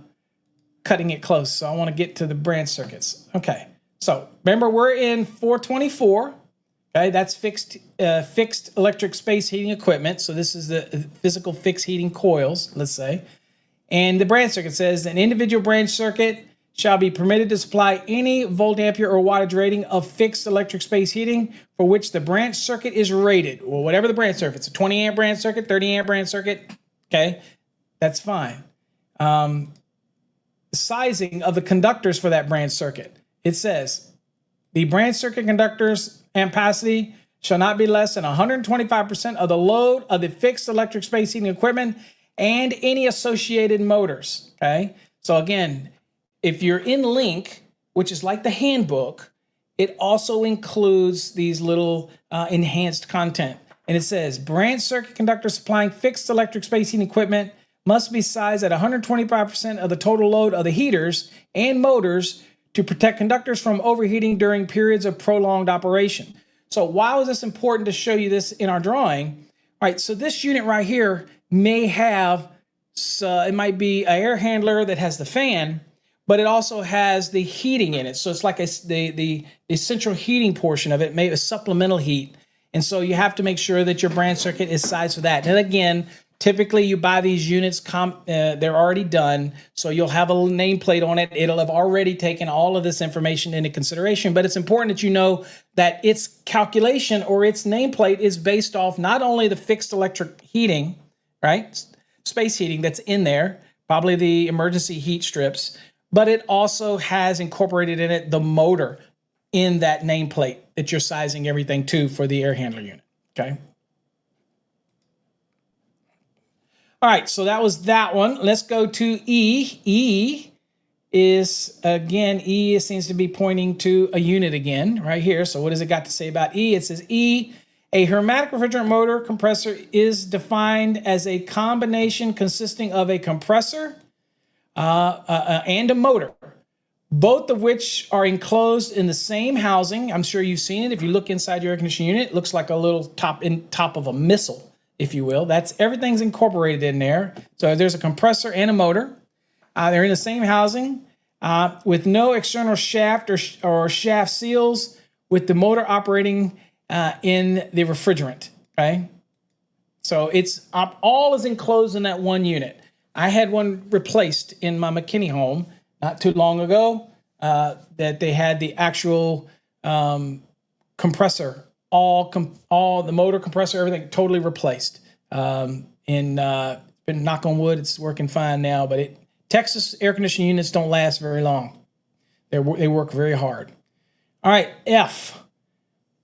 cutting it close. So I want to get to the branch circuits. Okay, so remember we're in 424. Okay, that's fixed electric space heating equipment. So this is the physical fixed heating coils, let's say. And the branch circuit says an individual branch circuit shall be permitted to supply any volt ampere or wattage rating of fixed electric space heating for which the branch circuit is rated. Well, whatever the branch circuit, it's a 20 amp branch circuit, 30 amp branch circuit. Okay, that's fine. Sizing of the conductors for that branch circuit. It says the branch circuit conductors ampacity shall not be less than 125% of the load of the fixed electric space heating equipment and any associated motors. Okay, so again, if you're in Link, which is like the handbook, it also includes these little enhanced content. And it says branch circuit conductors supplying fixed electric space heating equipment must be sized at 125% of the total load of the heaters and motors to protect conductors from overheating during periods of prolonged operation. So why was this important to show you this in our drawing? All right, so this unit right here may have, it might be an air handler that has the fan, but it also has the heating in it. So it's like the central heating portion of it, maybe a supplemental heat. And so you have to make sure that your branch circuit is sized for that. And again, typically you buy these units, they're already done. So you'll have a nameplate on it. It'll have already taken all of this information into consideration. But it's important that you know that its calculation or its nameplate is based off not only the fixed electric heating, right? Space heating that's in there, probably the emergency heat strips, but it also has incorporated in it the motor in that nameplate that you're sizing everything to for the air handler unit, okay? All right, so that was that one. Let's go to E. E is, again, E seems to be pointing to a unit again right here. So what does it got to say about E? It says E, a hermetic refrigerant motor compressor is defined as a combination consisting of a compressor and a motor, both of which are enclosed in the same housing. I'm sure you've seen it. If you look inside your air conditioning unit, it looks like a little top of a missile, if you will. Everything's incorporated in there. So there's a compressor and a motor. They're in the same housing with no external shaft or shaft seals, with the motor operating in the refrigerant. Okay, so it's all is enclosed in that one unit. I had one replaced in my McKinney home not too long ago. That they had the actual compressor, all the motor, compressor, everything totally replaced. Been knock on wood, it's working fine now. But Texas air conditioning units don't last very long. They work very hard. All right, F.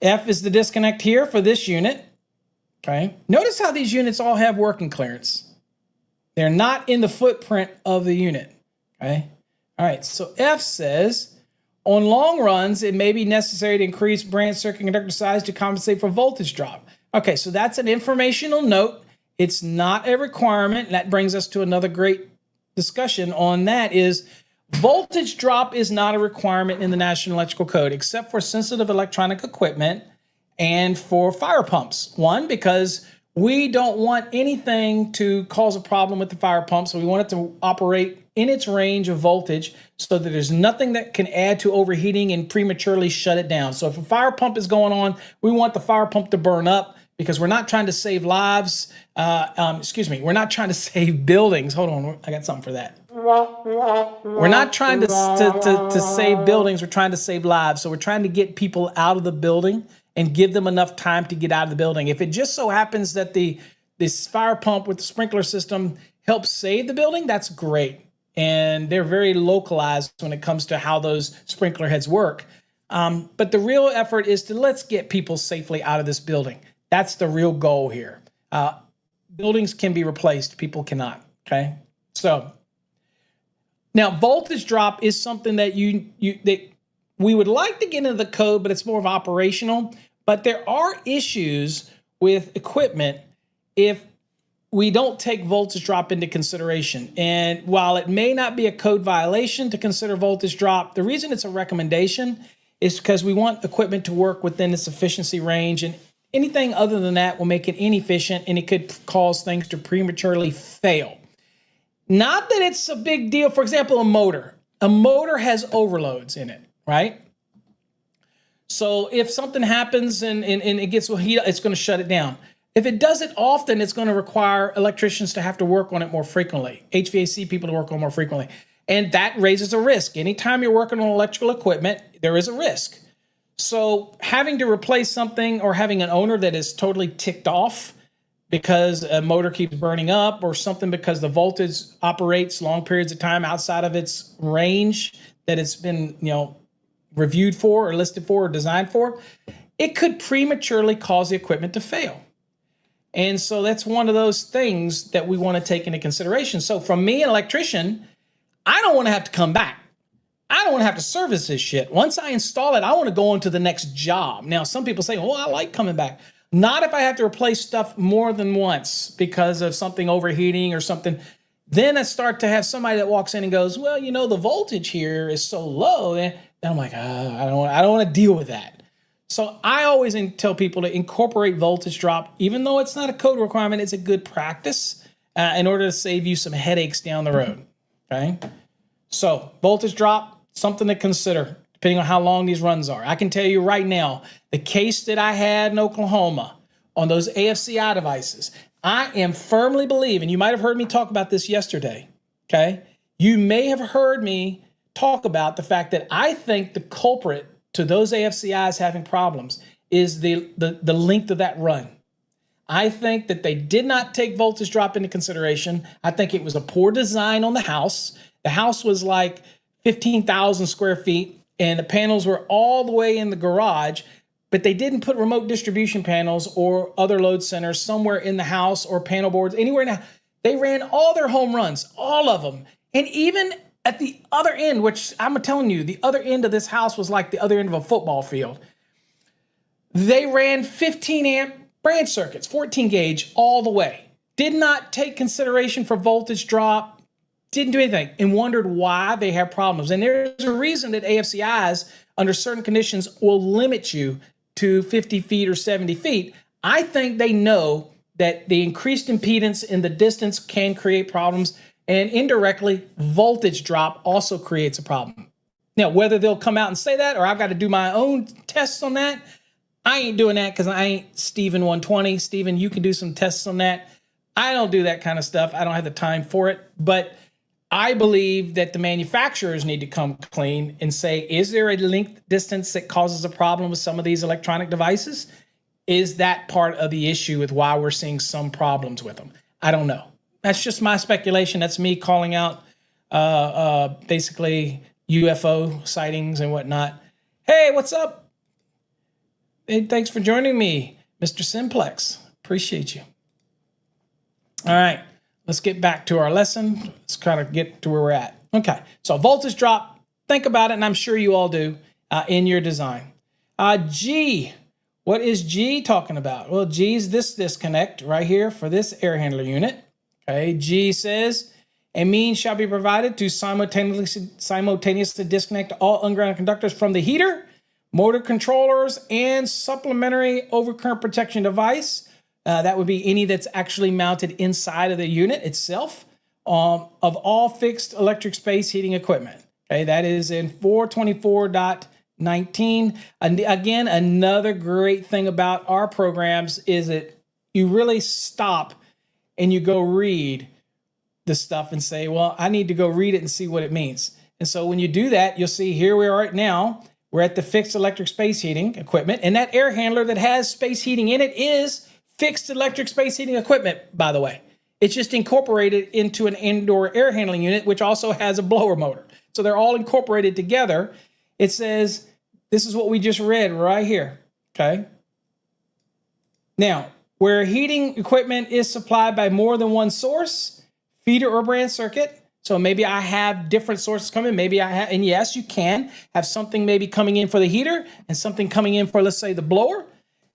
F is the disconnect here for this unit. Okay. Notice how these units all have working clearance. They're not in the footprint of the unit. Okay. All right. So F says, on long runs, it may be necessary to increase branch circuit conductor size to compensate for voltage drop. Okay. So that's an informational note. It's not a requirement. And that brings us to another great discussion on that is voltage drop is not a requirement in the National Electrical Code, except for sensitive electronic equipment and for fire pumps. One, because we don't want anything to cause a problem with the fire pump, so we want it to operate in its range of voltage so that there's nothing that can add to overheating and prematurely shut it down. So if a fire pump is going on, we want the fire pump to burn up because we're not trying to save lives. We're not trying to save buildings. Hold on, I got something for that. We're not trying to save buildings. We're trying to save lives. So we're trying to get people out of the building and give them enough time to get out of the building. If it just so happens that this fire pump with the sprinkler system helps save the building, that's great. And they're very localized when it comes to how those sprinkler heads work. But the real effort is to let's get people safely out of this building. That's the real goal here. Buildings can be replaced, people cannot. Okay, so now voltage drop is something that that we would like to get into the code, but it's more of operational. But there are issues with equipment if we don't take voltage drop into consideration. And while it may not be a code violation to consider voltage drop, the reason it's a recommendation is because we want equipment to work within its efficiency range, and anything other than that will make it inefficient, and it could cause things to prematurely fail. Not that it's a big deal. For example, a motor. A motor has overloads in it, right? So if something happens and it gets heat, it's going to shut it down. If it does it often, it's going to require electricians to have to work on it more frequently, HVAC people to work on more frequently. And that raises a risk. Anytime you're working on electrical equipment, there is a risk. So having to replace something or having an owner that is totally ticked off because a motor keeps burning up or something because the voltage operates long periods of time outside of its range that it's been, reviewed for or listed for or designed for, it could prematurely cause the equipment to fail. And so that's one of those things that we want to take into consideration. So from me, an electrician, I don't want to have to come back. I don't want to have to service this shit. Once I install it, I want to go on to the next job. Now, some people say, I like coming back. Not if I have to replace stuff more than once because of something overheating or something. Then I start to have somebody that walks in and goes, the voltage here is so low. And I'm like, I don't want to deal with that. So I always tell people to incorporate voltage drop, even though it's not a code requirement, it's a good practice in order to save you some headaches down the road. Okay. So voltage drop, something to consider depending on how long these runs are. I can tell you right now, the case that I had in Oklahoma on those AFCI devices, I am firmly believing, you might have heard me talk about this yesterday. Okay. You may have heard me talk about the fact that I think the culprit to those AFCIs having problems is the length of that run. I think that they did not take voltage drop into consideration. I think it was a poor design on the house. The house was like 15,000 square feet, and the panels were all the way in the garage, but they didn't put remote distribution panels or other load centers somewhere in the house or panel boards, anywhere now. They ran all their home runs, all of them. And even at the other end, which I'm telling you, the other end of this house was like the other end of a football field. They ran 15 amp branch circuits, 14 gauge all the way. Did not take consideration for voltage drop, didn't do anything, and wondered why they have problems. And there's a reason that AFCIs, under certain conditions, will limit you to 50 feet or 70 feet. I think they know that the increased impedance in the distance can create problems. And indirectly, voltage drop also creates a problem. Now, whether they'll come out and say that or I've got to do my own tests on that, I ain't doing that because I ain't Steven 120. Steven, you can do some tests on that. I don't do that kind of stuff. I don't have the time for it. But I believe that the manufacturers need to come clean and say, is there a length distance that causes a problem with some of these electronic devices? Is that part of the issue with why we're seeing some problems with them? I don't know. That's just my speculation. That's me calling out basically UFO sightings and whatnot. Hey, what's up? Hey, thanks for joining me, Mr. Simplex. Appreciate you. All right, let's get back to our lesson. Let's kind of get to where we're at. Okay, so voltage drop. Think about it, and I'm sure you all do in your design. G, what is G talking about? Well, G is this disconnect right here for this air handler unit. Okay, G says, a means shall be provided to simultaneously disconnect all ungrounded conductors from the heater, motor controllers, and supplementary overcurrent protection device. That would be any that's actually mounted inside of the unit itself, of all fixed electric space heating equipment. Okay, that is in 424.0 19. And again, another great thing about our programs is that you really stop and you go read the stuff and say, well, I need to go read it and see what it means. And so when you do that, you'll see here we are right now. We're at the fixed electric space heating equipment. And that air handler that has space heating in it is fixed electric space heating equipment, by the way. It's just incorporated into an indoor air handling unit, which also has a blower motor. So they're all incorporated together. It says, this is what we just read right here, okay? Now, where heating equipment is supplied by more than one source, feeder or branch circuit, so maybe I have different sources coming, maybe I have, and yes, you can have something maybe coming in for the heater and something coming in for, let's say, the blower.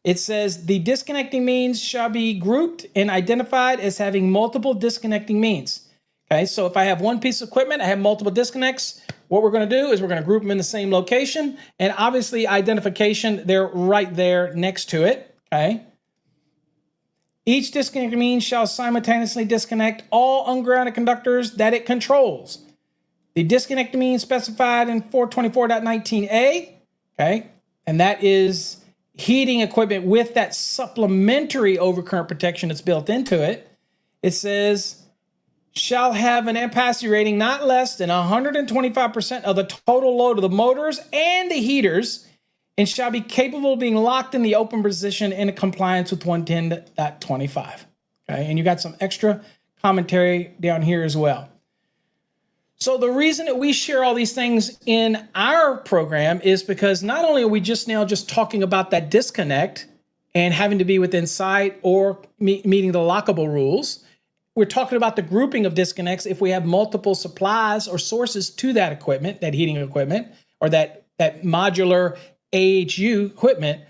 It says the disconnecting means shall be grouped and identified as having multiple disconnecting means. Okay, so if I have one piece of equipment, I have multiple disconnects, what we're going to do is we're going to group them in the same location, and obviously identification, they're right there next to it, okay? Each disconnecting means shall simultaneously disconnect all ungrounded conductors that it controls. The disconnecting means specified in 424.19a, okay, and that is heating equipment with that supplementary overcurrent protection that's built into it. It says, shall have an ampacity rating not less than 125% of the total load of the motors and the heaters, and shall be capable of being locked in the open position in compliance with 110.25. Okay, and you got some extra commentary down here as well. So the reason that we share all these things in our program is because not only are we just talking about that disconnect and having to be within sight or meeting the lockable rules, we're talking about the grouping of disconnects if we have multiple supplies or sources to that equipment, that heating equipment, or that modular AHU equipment.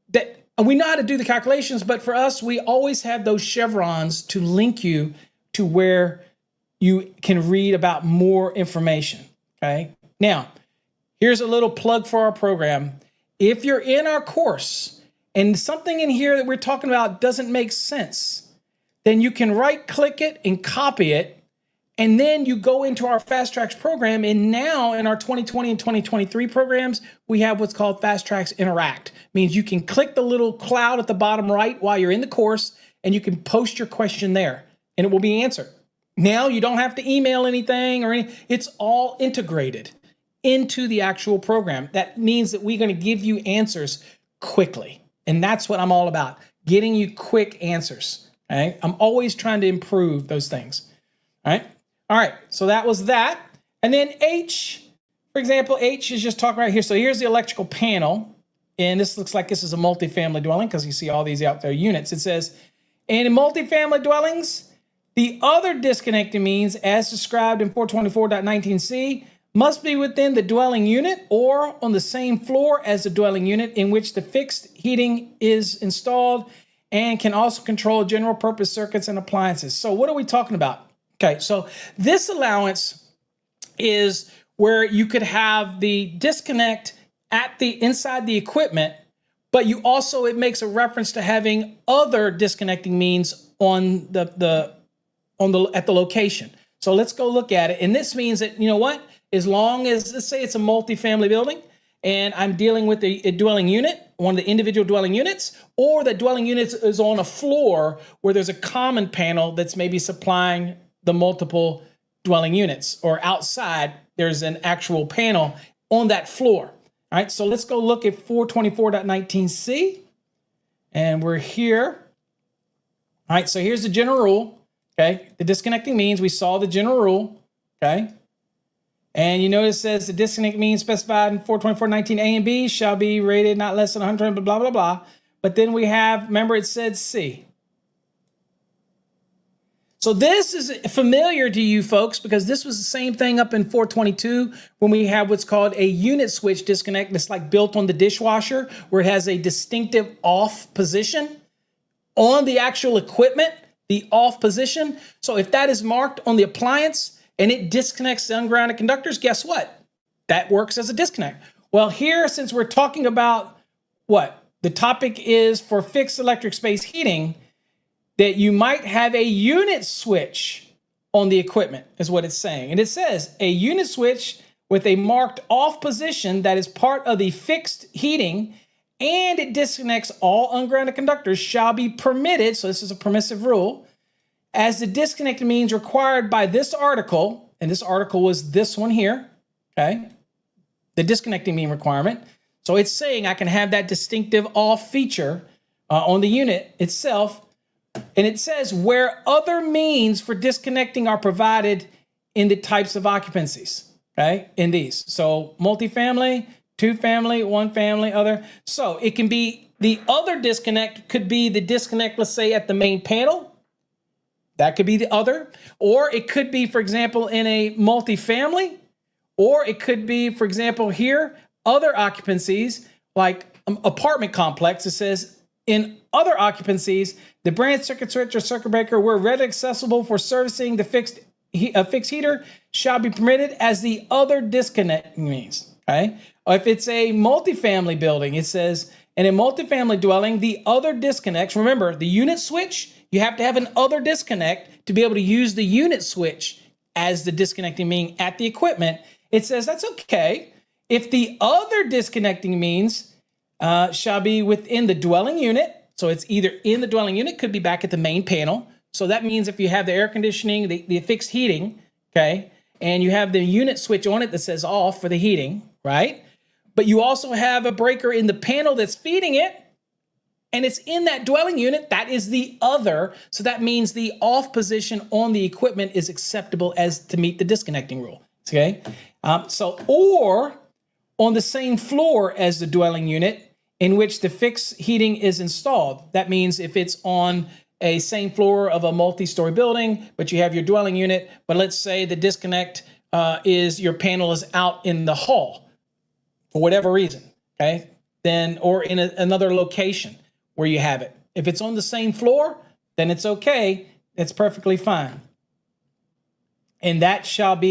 That we know how to do the calculations, but for us, we always have those chevrons to link you to where you can read about more information, okay? Now, here's a little plug for our program. If you're in our course and something in here that we're talking about doesn't make sense, then you can right-click it and copy it, and then you go into our Fast Tracks program, and now in our 2020 and 2023 programs, we have what's called Fast Tracks Interact. Means you can click the little cloud at the bottom right while you're in the course, and you can post your question there, and it will be answered. Now you don't have to email anything or anything. It's all integrated into the actual program. That means that we're going to give you answers quickly. And that's what I'm all about, getting you quick answers. All right? I'm always trying to improve those things. All right? All right, so that was that. And then H, for example, H is just talking right here. So here's the electrical panel. And this looks like this is a multifamily dwelling because you see all these out there units. It says, and in multifamily dwellings, the other disconnecting means, as described in 424.19c, must be within the dwelling unit or on the same floor as the dwelling unit in which the fixed heating is installed, and can also control general purpose circuits and appliances. So what are we talking about? Okay, so this allowance is where you could have the disconnect at the inside the equipment, but you also, it makes a reference to having other disconnecting means on at the location. So let's go look at it. And this means that, you know what, as long as, let's say it's a multifamily building and I'm dealing with a dwelling unit, one of the individual dwelling units, or the dwelling unit is on a floor where there's a common panel that's maybe supplying the multiple dwelling units, or outside there's an actual panel on that floor. All right, so let's go look at 424.19c, and we're here. All right, so here's the general rule. Okay, the disconnecting means, we saw the general rule, okay? And you notice it says the disconnect means specified in 424.19a and b shall be rated not less than 100, blah, blah, blah. But then we have, remember it said C. So this is familiar to you folks because this was the same thing up in 422 when we have what's called a unit switch disconnect that's like built on the dishwasher where it has a distinctive off position on the actual equipment, the off position. So if that is marked on the appliance and it disconnects the ungrounded conductors, guess what? That works as a disconnect. Well, here, since we're talking about what? The topic is for fixed electric space heating, that you might have a unit switch on the equipment is what it's saying. And it says a unit switch with a marked off position that is part of the fixed heating and it disconnects all ungrounded conductors shall be permitted, so this is a permissive rule, as the disconnect means required by this article, and this article was this one here, okay? The disconnecting mean requirement. So it's saying I can have that distinctive off feature on the unit itself. And it says where other means for disconnecting are provided in the types of occupancies, okay, in these. So multifamily, two family, one family, other. So it can be the other disconnect could be the disconnect, let's say at the main panel. That could be the other. Or it could be, for example, in a multifamily. Or it could be, for example, here, other occupancies like apartment complex. It says in other occupancies, the branch circuit switch or circuit breaker where readily accessible for servicing the fixed heater shall be permitted as the other disconnect means. Okay. If it's a multifamily building, it says in a multifamily dwelling, the other disconnects. Remember, the unit switch, you have to have an other disconnect to be able to use the unit switch as the disconnecting mean at the equipment. It says that's okay if the other disconnecting means shall be within the dwelling unit. So it's either in the dwelling unit, could be back at the main panel. So that means if you have the air conditioning, the fixed heating, okay, and you have the unit switch on it that says off for the heating, right? But you also have a breaker in the panel that's feeding it, and it's in that dwelling unit, that is the other. So that means the off position on the equipment is acceptable as to meet the disconnecting rule, okay? Or on the same floor as the dwelling unit in which the fixed heating is installed. That means if it's on a same floor of a multi-story building, but you have your dwelling unit, but let's say the disconnect is your panel is out in the hall for whatever reason, okay? Then, or in another location where you have it. If it's on the same floor, then it's okay. It's perfectly fine. And that shall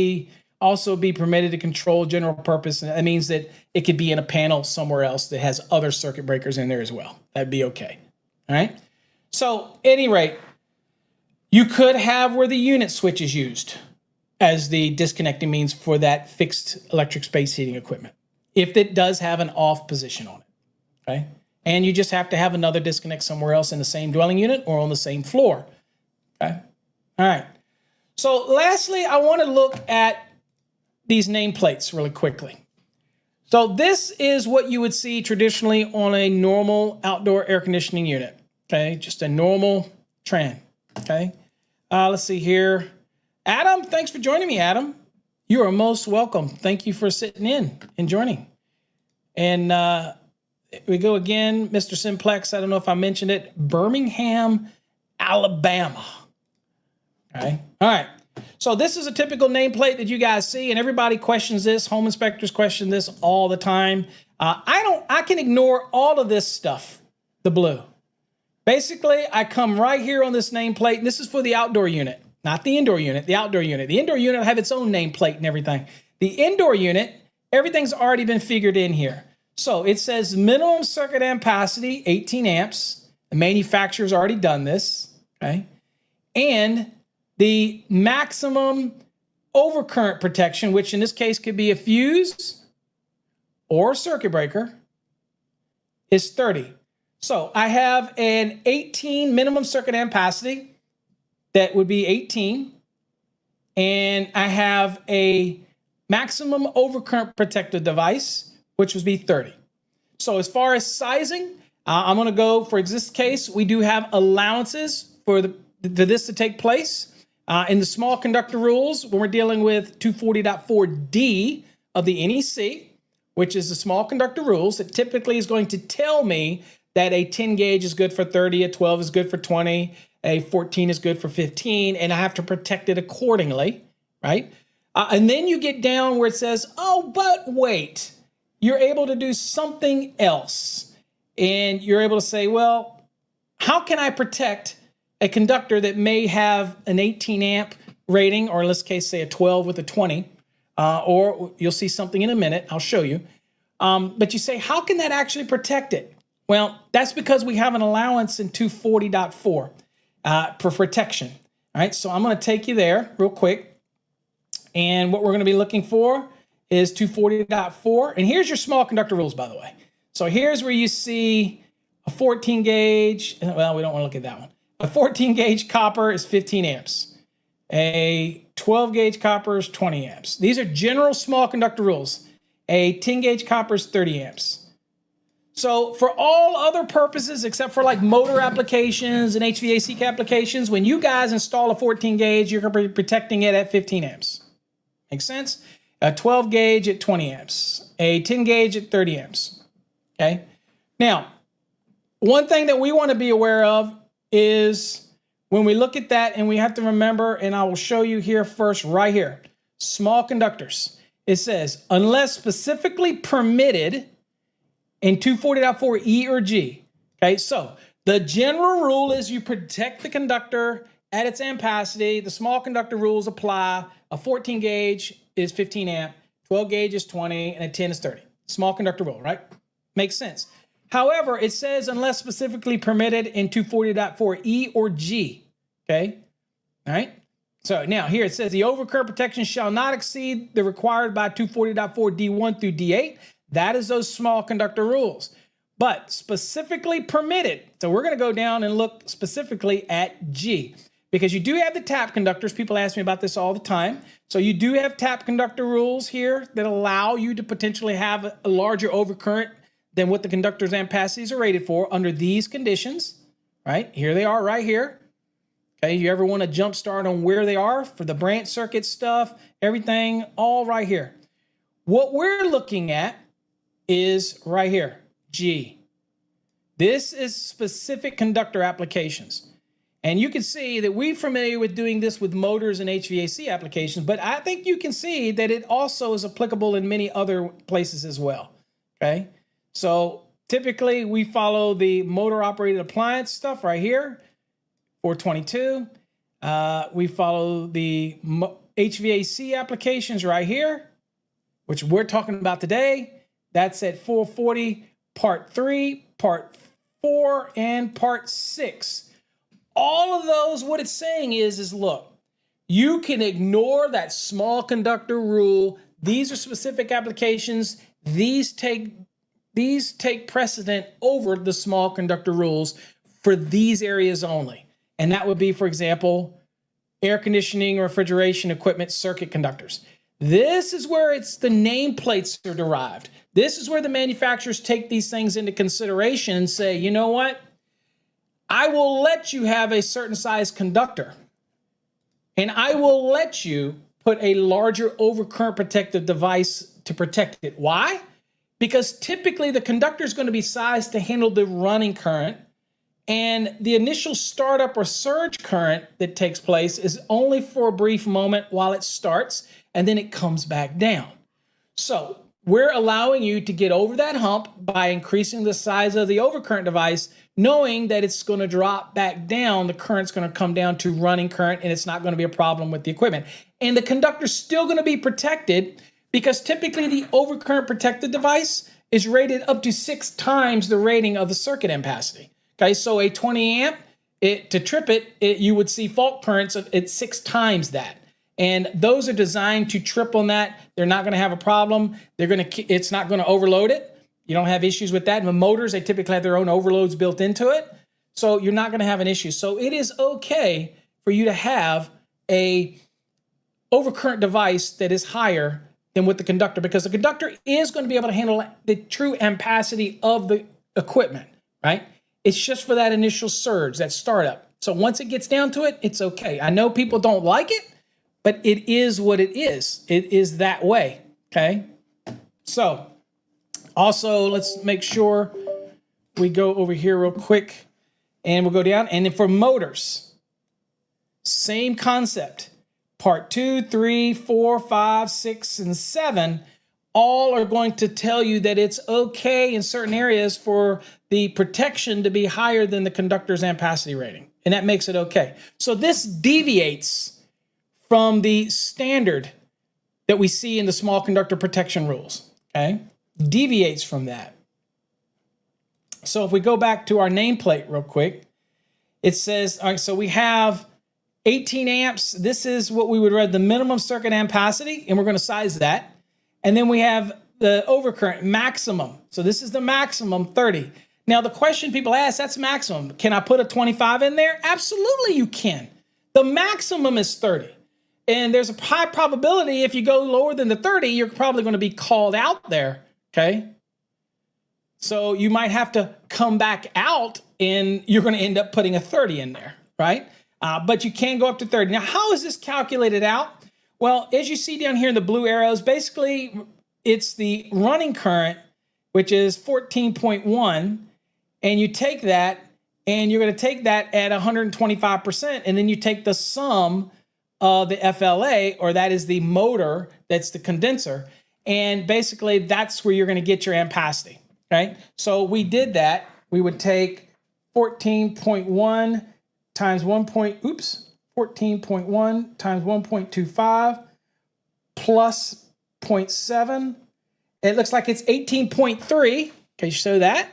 also be permitted to control general purpose. And that means that it could be in a panel somewhere else that has other circuit breakers in there as well. That'd be okay. All right. So at any rate, you could have where the unit switch is used as the disconnecting means for that fixed electric space heating equipment, if it does have an off position on it. Okay. And you just have to have another disconnect somewhere else in the same dwelling unit or on the same floor. Okay. All right. So lastly, I want to look at these nameplates really quickly. So this is what you would see traditionally on a normal outdoor air conditioning unit. Okay, just a normal trend. Okay, let's see here. Adam, thanks for joining me, Adam. You are most welcome. Thank you for sitting in and joining. And we go again, Mr. Simplex. I don't know if I mentioned it. Birmingham, Alabama. Okay, all right. So this is a typical nameplate that you guys see, and everybody questions this. Home inspectors question this all the time. I can ignore all of this stuff, the blue. Basically, I come right here on this nameplate, and this is for the outdoor unit, not the indoor unit, the outdoor unit. The indoor unit will have its own nameplate and everything. The indoor unit, everything's already been figured in here. So it says minimum circuit ampacity, 18 amps. The manufacturer's already done this, okay? And the maximum overcurrent protection, which in this case could be a fuse or a circuit breaker, is 30. So I have an 18 minimum circuit ampacity. That would be 18. And I have a maximum overcurrent protective device, which would be 30. So as far as sizing, I'm going to go, for this case, we do have allowances for this to take place. In the small conductor rules, when we're dealing with 240.4D of the NEC, which is the small conductor rules, it typically is going to tell me that a 10 gauge is good for 30, a 12 is good for 20, a 14 is good for 15, and I have to protect it accordingly, right? And then you get down where it says, oh, but wait, you're able to do something else. And you're able to say, well, how can I protect a conductor that may have an 18 amp rating, or in this case, say a 12 with a 20, or you'll see something in a minute, I'll show you. But you say, how can that actually protect it? Well, that's because we have an allowance in 240.4 for protection. All right, so I'm going to take you there real quick. And what we're going to be looking for is 240.4. And here's your small conductor rules, by the way. So here's where you see a 14 gauge. Well, we don't want to look at that one. A 14 gauge copper is 15 amps. A 12 gauge copper is 20 amps. These are general small conductor rules. A 10 gauge copper is 30 amps. So for all other purposes, except for like motor applications and HVAC applications, when you guys install a 14 gauge, you're going to be protecting it at 15 amps. Make sense? A 12 gauge at 20 amps. A 10 gauge at 30 amps. Okay? Now, one thing that we want to be aware of is when we look at that, and we have to remember, and I will show you here first, right here, small conductors. It says, unless specifically permitted in 240.4 E or G. Okay, so the general rule is you protect the conductor at its ampacity. The small conductor rules apply. A 14 gauge is 15 amp, 12 gauge is 20, and a 10 is 30. Small conductor rule, right? Makes sense. However, it says unless specifically permitted in 240.4 E or G. Okay, all right. So now here it says the overcurrent protection shall not exceed the required by 240.4 D1 through D8. That is those small conductor rules. But specifically permitted. So we're going to go down and look specifically at G. Because you do have the tap conductors. People ask me about this all the time. So you do have tap conductor rules here that allow you to potentially have a larger overcurrent than what the conductor's ampacities are rated for under these conditions. Right? Here they are right here. Okay, you ever want to jump start on where they are for the branch circuit stuff, everything, all right here. What we're looking at is right here, G. This is specific conductor applications. And you can see that we're familiar with doing this with motors and HVAC applications, but I think you can see that it also is applicable in many other places as well. Okay, so typically we follow the motor operated appliance stuff right here. 422. We follow the HVAC applications right here, which we're talking about today. That's at 440, part 3, part 4, and part 6. All of those, what it's saying is look, you can ignore that small conductor rule. These are specific applications. These take precedent over the small conductor rules for these areas only. And that would be, for example, air conditioning, refrigeration equipment, circuit conductors. This is where it's the nameplates are derived. This is where the manufacturers take these things into consideration and say, you know what? I will let you have a certain size conductor, and I will let you put a larger overcurrent protective device to protect it. Why? Because typically the conductor is going to be sized to handle the running current. And the initial startup or surge current that takes place is only for a brief moment while it starts, and then it comes back down. So we're allowing you to get over that hump by increasing the size of the overcurrent device, knowing that it's going to drop back down. The current's going to come down to running current, and it's not going to be a problem with the equipment. And the conductor's still going to be protected because typically the overcurrent protected device is rated up to 6 times the rating of the circuit ampacity. Okay, so a 20 amp, to trip it, you would see fault currents at 6 times that. And those are designed to trip on that. They're not going to have a problem. It's not going to overload it. You don't have issues with that. And the motors, they typically have their own overloads built into it. So you're not going to have an issue. So it is okay for you to have a overcurrent device that is higher than with the conductor, because the conductor is going to be able to handle the true ampacity of the equipment, right? It's just for that initial surge, that startup. So once it gets down to it, it's okay. I know people don't like it, but it is what it is. It is that way, okay? So also, let's make sure we go over here real quick, and we'll go down. And then for motors, same concept. Part 2, 3, 4, 5, 6, and 7 all are going to tell you that it's okay in certain areas for the protection to be higher than the conductor's ampacity rating. And that makes it okay. So this deviates from the standard that we see in the small conductor protection rules, okay? Deviates from that. So if we go back to our nameplate real quick, it says, all right, so we have 18 amps. This is what we would read the minimum circuit ampacity, and we're going to size that. And then we have the overcurrent maximum. So this is the maximum 30. Now the question people ask, that's maximum. Can I put a 25 in there? Absolutely you can. The maximum is 30. And there's a high probability if you go lower than the 30, you're probably going to be called out there, okay? So you might have to come back out and you're going to end up putting a 30 in there, right? But you can go up to 30. Now, how is this calculated out? Well, as you see down here in the blue arrows, basically it's the running current, which is 14.1, and you take that and you're going to take that at 125%, and then you take the sum of the FLA, or that is the motor, that's the condenser, and basically that's where you're going to get your ampacity, okay? So we did that. We would take 14.1 times 14.1 times 1.25 plus 0.7. It looks like it's 18.3. Okay, show that.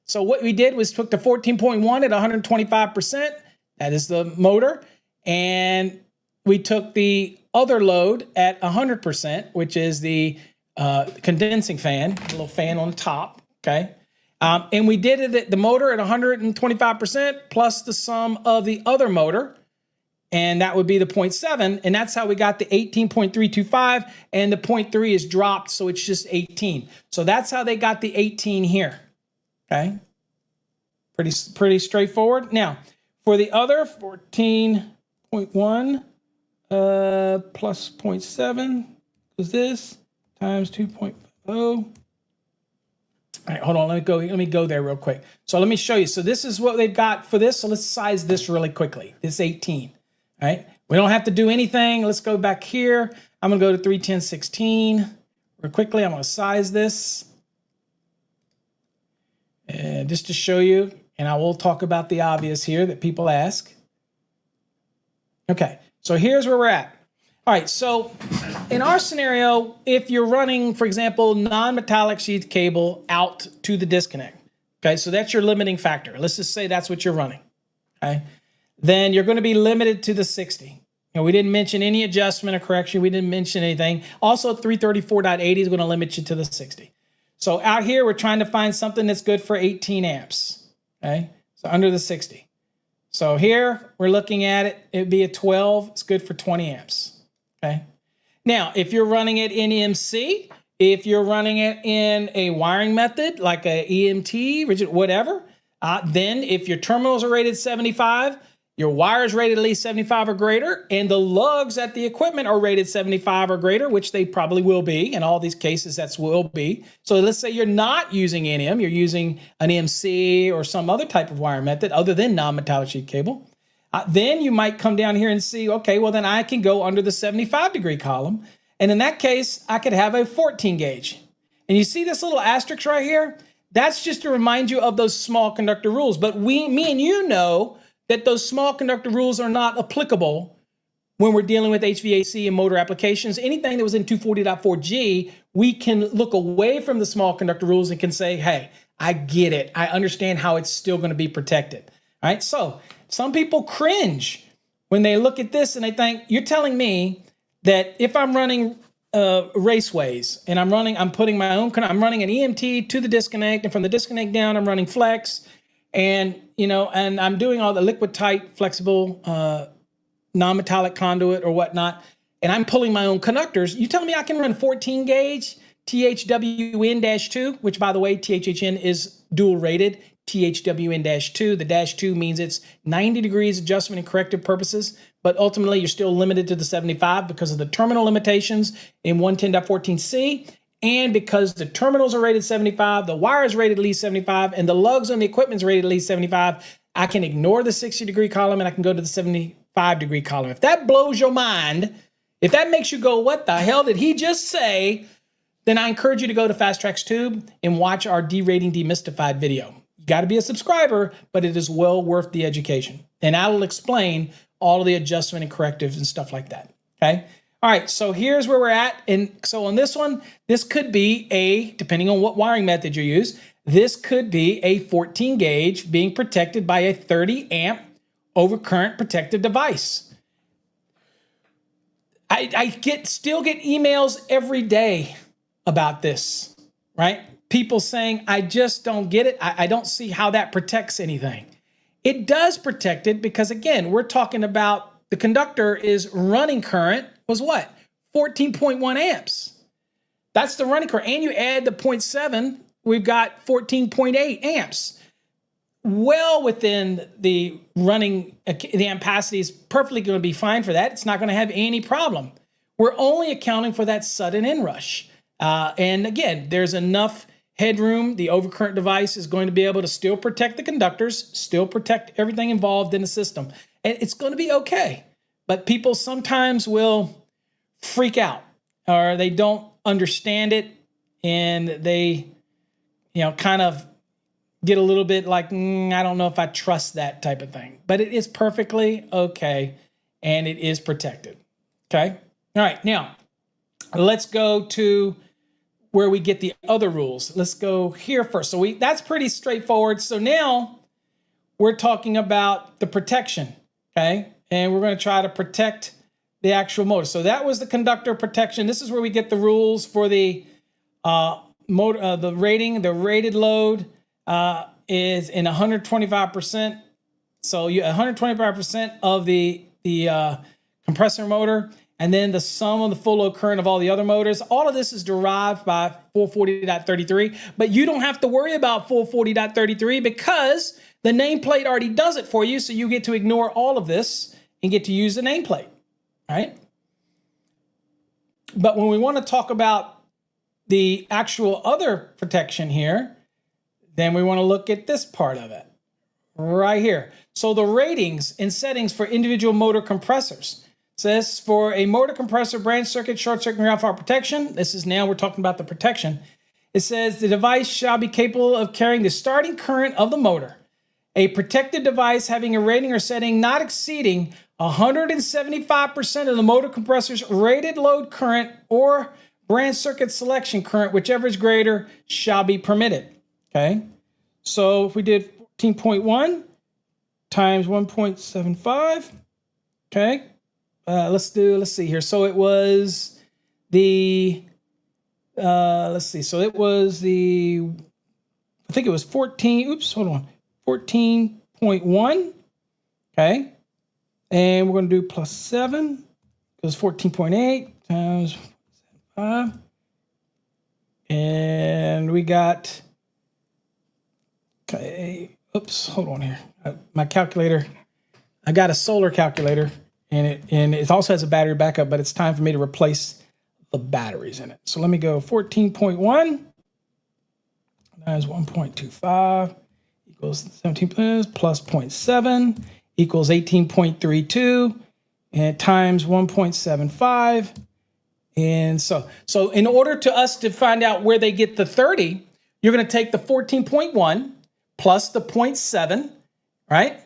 So what we did was took the 14.1 at 125%. That is the motor. And we took the other load at 100%, which is the condensing fan, the little fan on the top, okay? And we did it at the motor at 125% plus the sum of the other motor, and that would be the 0.7, and that's how we got the 18.325, and the 0.3 is dropped, so it's just 18. So that's how they got the 18 here, okay? Pretty straightforward. Now, for the other 14.1 plus 0.7 is this times 2.0. All right, hold on. Let me go there real quick. So let me show you. So this is what they've got for this. So let's size this really quickly. This 18. All right. We don't have to do anything. Let's go back here. I'm going to go to 31016 real quickly. I'm going to size this. And just to show you, and I will talk about the obvious here that people ask. Okay. So here's where we're at. All right, so in our scenario, if you're running, for example, non-metallic sheath cable out to the disconnect, okay, so that's your limiting factor. Let's just say that's what you're running, okay? Then you're going to be limited to the 60. We didn't mention any adjustment or correction. We didn't mention anything. Also, 334.80 is going to limit you to the 60. So out here, we're trying to find something that's good for 18 amps, okay? So under the 60. So here, we're looking at it. It'd be a 12. It's good for 20 amps. Okay. Now, if you're running it in EMC, if you're running it in a wiring method like a EMT, rigid, whatever, then if your terminals are rated 75, your wires rated at least 75 or greater, and the lugs at the equipment are rated 75 or greater, which they probably will be. In all these cases, that's will be. So let's say you're not using NM, you're using an EMC or some other type of wire method other than non-metallic sheath cable. Then you might come down here and see, okay, well, then I can go under the 75-degree column. And in that case, I could have a 14 gauge. And you see this little asterisk right here? That's just to remind you of those small conductor rules. But me and you know that those small conductor rules are not applicable when we're dealing with HVAC and motor applications. Anything that was in 240.4G, we can look away from the small conductor rules and can say, hey, I get it. I understand how it's still going to be protected. All right, so some people cringe when they look at this and they think, you're telling me that if I'm running raceways and I'm running an EMT to the disconnect, and from the disconnect down, I'm running flex, and and I'm doing all the liquid tight, flexible, non-metallic conduit or whatnot, and I'm pulling my own conductors. You telling me I can run 14 gauge THWN-2, which by the way, THHN is dual rated. THWN-2. The -2 means it's 90 degrees adjustment and corrective purposes, but ultimately you're still limited to the 75 because of the terminal limitations in 110.14c, and because the terminals are rated 75, the wires rated at least 75, and the lugs on the equipment's rated at least 75. I can ignore the 60-degree column and I can go to the 75-degree column. If that blows your mind, if that makes you go, what the hell did he just say? Then I encourage you to go to Fast Tracks Tube and watch our D-Rating Demystified video. You got to be a subscriber, but it is well worth the education. And I will explain all of the adjustment and correctives and stuff like that. Okay. All right. So here's where we're at. And so on this one, this could be depending on what wiring method you use, this could be a 14 gauge being protected by a 30 amp overcurrent protective device. I still get emails every day about this, right? People saying, I just don't get it. I don't see how that protects anything. It does protect it because, again, we're talking about the conductor is running current was what? 14.1 amps. That's the running current. And you add the 0.7, we've got 14.8 amps. Well within the running, the ampacity is perfectly going to be fine for that. It's not going to have any problem. We're only accounting for that sudden inrush. And again, there's enough headroom. The overcurrent device is going to be able to still protect the conductors, still protect everything involved in the system. And it's going to be okay. But people sometimes will freak out or they don't understand it and they, kind of get a little bit like, I don't know if I trust that type of thing. But it is perfectly okay and it is protected. Okay? All right, now let's go to where we get the other rules. Let's go here first. So that's pretty straightforward. So now we're talking about the protection, okay? And we're going to try to protect the actual motor. So that was the conductor protection. This is where we get the rules for the motor, the rating. The rated load is in 125%. So 125% of the compressor motor. And then the sum of the full load current of all the other motors. All of this is derived by 440.33, but you don't have to worry about 440.33 because the nameplate already does it for you, so you get to ignore all of this and get to use the nameplate, right? But when we want to talk about the actual other protection here, then we want to look at this part of it right here. So the ratings and settings for individual motor compressors. Says for a motor compressor, branch circuit, short circuit, ground fault protection. This is now we're talking about the protection. It says the device shall be capable of carrying the starting current of the motor. A protected device having a rating or setting not exceeding 175% of the motor compressor's rated load current or branch circuit selection current, whichever is greater, shall be permitted. Okay. So if we did 14.1 times 1.75, okay. Let's see here. So it was the, let's see. So it was the, I think it was 14.1. Okay. And we're going to do plus 7. It was 14.8 times 5. And we got, okay. Oops. Hold on here. My calculator. I got a solar calculator. And it also has a battery backup, but it's time for me to replace the batteries in it. So let me go 14.1 times 1.25 equals 17 plus 0.7 equals 18.32 and times 1.75. And so in order to us to find out where they get the 30, you're going to take the 14.1 plus the 0.7, right?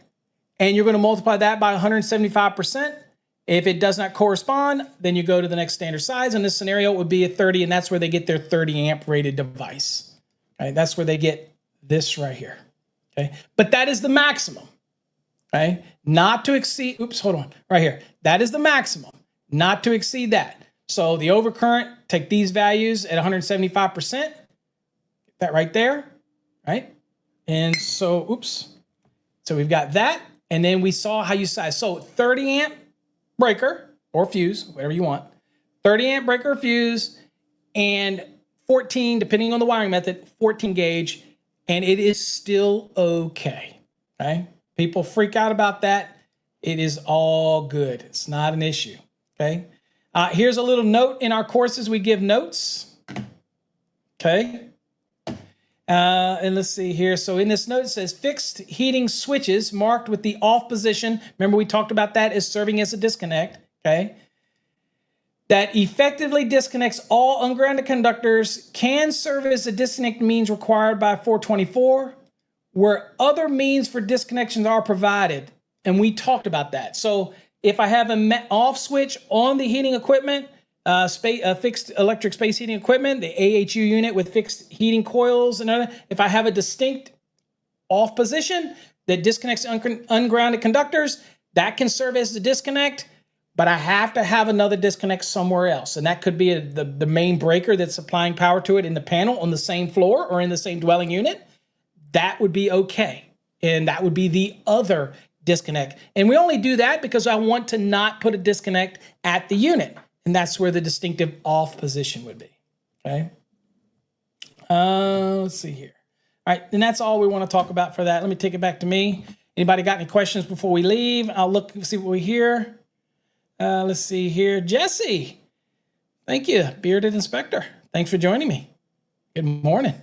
And you're going to multiply that by 175%. If it does not correspond, then you go to the next standard size. In this scenario, it would be a 30, and that's where they get their 30 amp rated device. Okay, that's where they get this right here. Okay, but that is the maximum. Okay, not to exceed. Oops, hold on. Right here. That is the maximum. Not to exceed that. So the overcurrent, take these values at 175%. Get that right there. Right, and so oops. So we've got that. And then we saw how you size. So 30 amp breaker or fuse, whatever you want. 30 amp breaker or fuse and 14, depending on the wiring method, 14 gauge. And it is still okay. Okay. People freak out about that. It is all good. It's not an issue. Okay. Here's a little note in our courses. We give notes. Okay. And let's see here. So in this note, it says fixed heating switches marked with the off position. Remember, we talked about that as serving as a disconnect. Okay. That effectively disconnects all ungrounded conductors can serve as a disconnect means required by 424, where other means for disconnections are provided. And we talked about that. So if I have an off switch on the heating equipment, fixed electric space heating equipment, the AHU unit with fixed heating coils and other. If I have a distinct off position that disconnects ungrounded conductors, that can serve as the disconnect. but I have to have another disconnect somewhere else. And that could be the main breaker that's supplying power to it in the panel on the same floor or in the same dwelling unit. That would be okay. And that would be the other disconnect. And we only do that because I want to not put a disconnect at the unit. And that's where the distinctive off position would be. Okay. Let's see here. All right. And that's all we want to talk about for that. Let me take it back to me. Anybody got any questions before we leave? I'll look and see what we hear. Let's see here. Jesse. Thank you. Bearded Inspector. Thanks for joining me. Good morning.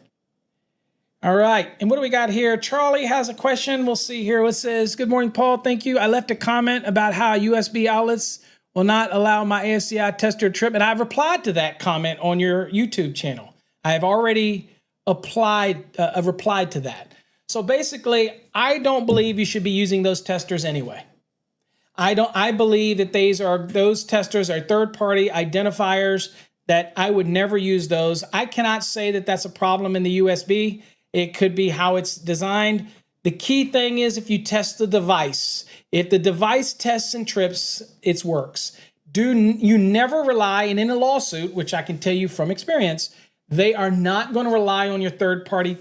All right. And what do we got here? Charlie has a question. We'll see here. It says, good morning, Paul. Thank you. I left a comment about how USB outlets will not allow my ASCI tester trip. And I've replied to that comment on your YouTube channel. I have already replied to that. So basically, I don't believe you should be using those testers anyway. I believe that those testers are third-party identifiers that I would never use those. I cannot say that that's a problem in the USB. It could be how it's designed. The key thing is if you test the device. If the device tests and trips, it works. You never rely, and in a lawsuit, which I can tell you from experience, they are not going to rely on your third-party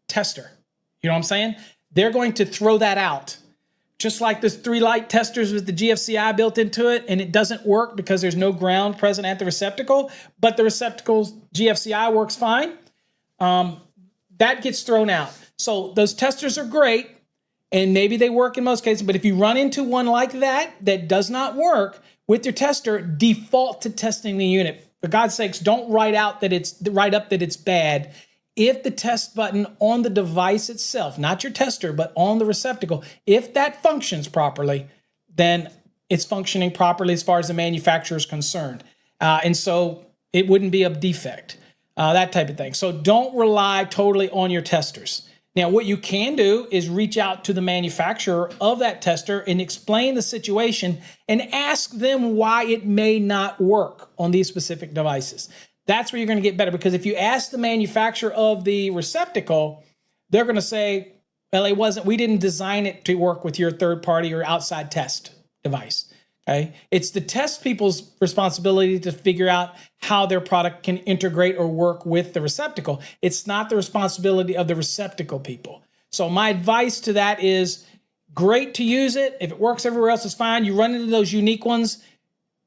tester. You know what I'm saying? They're going to throw that out. Just like there's 3 light testers with the GFCI built into it, and it doesn't work because there's no ground present at the receptacle, but the receptacle's GFCI works fine. That gets thrown out. So those testers are great, and maybe they work in most cases, but if you run into one like that does not work with your tester, default to testing the unit. For God's sakes, don't write up that it's bad. If the test button on the device itself, not your tester, but on the receptacle, if that functions properly, then it's functioning properly as far as the manufacturer is concerned. And so it wouldn't be a defect, that type of thing. So don't rely totally on your testers. Now, what you can do is reach out to the manufacturer of that tester and explain the situation and ask them why it may not work on these specific devices. That's where you're going to get better, because if you ask the manufacturer of the receptacle, they're going to say, well, we didn't design it to work with your third party or outside test device. Okay. It's the test people's responsibility to figure out how their product can integrate or work with the receptacle. It's not the responsibility of the receptacle people. So my advice to that is great to use it. If it works everywhere else, it's fine. You run into those unique ones,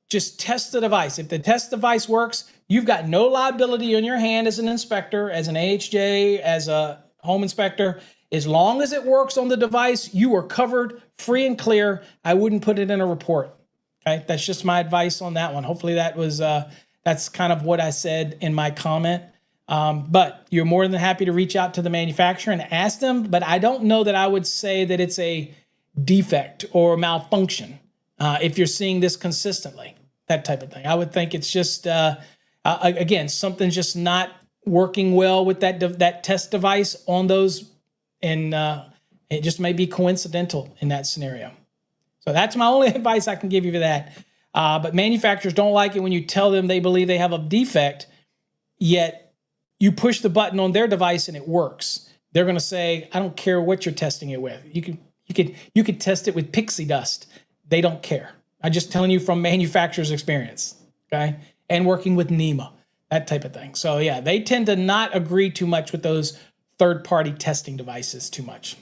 just test the device. If the test device works, you've got no liability on your hand as an inspector, as an AHJ, as a home inspector. As long as it works on the device, you are covered, free and clear. I wouldn't put it in a report. Okay, that's just my advice on that one. Hopefully that's kind of what I said in my comment. But you're more than happy to reach out to the manufacturer and ask them. But I don't know that I would say that it's a defect or malfunction if you're seeing this consistently, that type of thing. I would think it's just, again, something's just not working well with that test device on those, and it just may be coincidental in that scenario. So that's my only advice I can give you for that. But manufacturers don't like it when you tell them they believe they have a defect, yet you push the button on their device and it works. They're going to say, I don't care what you're testing it with. You could test it with pixie dust. They don't care. I'm just telling you from manufacturer's experience, okay? And working with NEMA, that type of thing. So yeah, they tend to not agree too much with those third-party testing devices too much,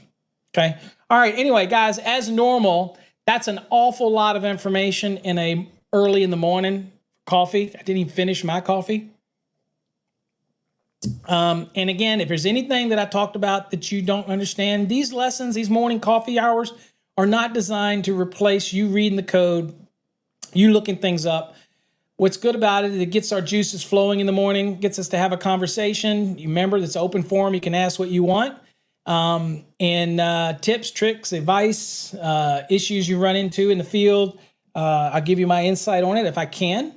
okay? All right, anyway, guys, as normal, that's an awful lot of information in early in the morning coffee. I didn't even finish my coffee. And again, if there's anything that I talked about that you don't understand, these lessons, these morning coffee hours are not designed to replace you reading the code, you looking things up. What's good about it is it gets our juices flowing in the morning, gets us to have a conversation. You remember, it's an open forum. You can ask what you want. And tips, tricks, advice, issues you run into in the field. I'll give you my insight on it if I can.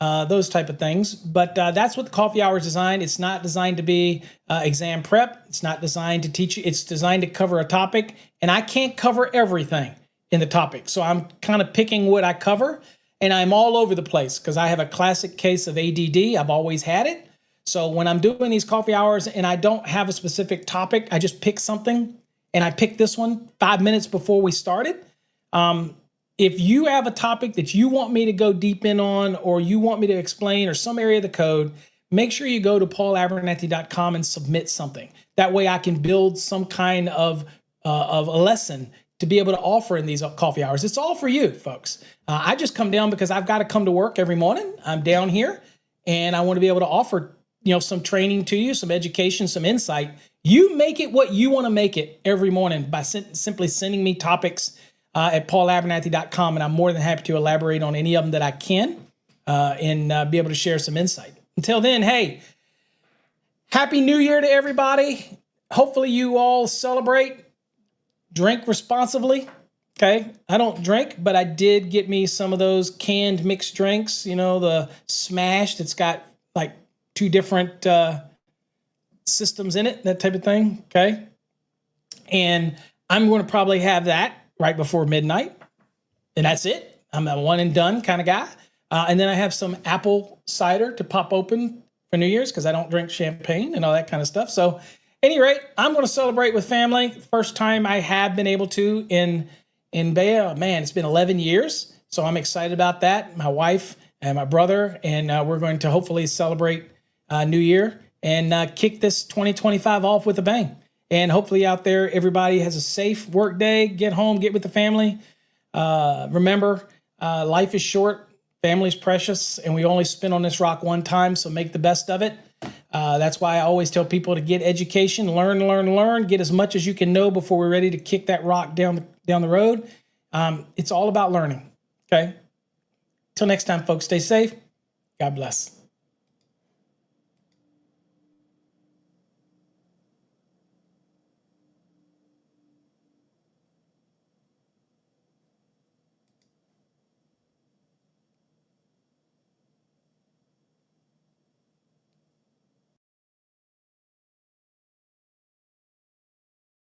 Those type of things. But that's what the coffee hour is designed. It's not designed to be exam prep. It's not designed to teach you. It's designed to cover a topic. And I can't cover everything in the topic. So I'm kind of picking what I cover. And I'm all over the place because I have a classic case of ADD. I've always had it. So when I'm doing these coffee hours and I don't have a specific topic, I just pick something. And I picked this one 5 minutes before we started. If you have a topic that you want me to go deep in on, or you want me to explain, or some area of the code, make sure you go to paulabernathy.com and submit something. That way I can build some kind of a lesson to be able to offer in these coffee hours. It's all for you, folks. I just come down because I've got to come to work every morning. I'm down here and I want to be able to offer, some training to you, some education, some insight. You make it what you want to make it every morning by simply sending me topics at paulabernathy.com, and I'm more than happy to elaborate on any of them that I can and be able to share some insight. Until then, hey, Happy New Year to everybody. Hopefully you all celebrate. Drink responsibly. Okay, I don't drink, but I did get me some of those canned mixed drinks, the Smash that's got like 2 different systems in it, that type of thing. Okay, and I'm going to probably have that right before midnight, and that's it. I'm a one and done kind of guy. And then I have some apple cider to pop open for New Year's because I don't drink champagne and all that kind of stuff. So, at any rate, I'm going to celebrate with family. First time I have been able to in Bay. Man, it's been 11 years. So I'm excited about that. My wife and my brother, and we're going to hopefully celebrate New Year and kick this 2025 off with a bang. And hopefully out there, everybody has a safe work day. Get home, get with the family. Remember, life is short. Family's precious, and we only spin on this rock one time, so make the best of it. That's why I always tell people to get education, learn, get as much as you can know before we're ready to kick that rock down the road. It's all about learning, okay? Till next time, folks, stay safe. God bless.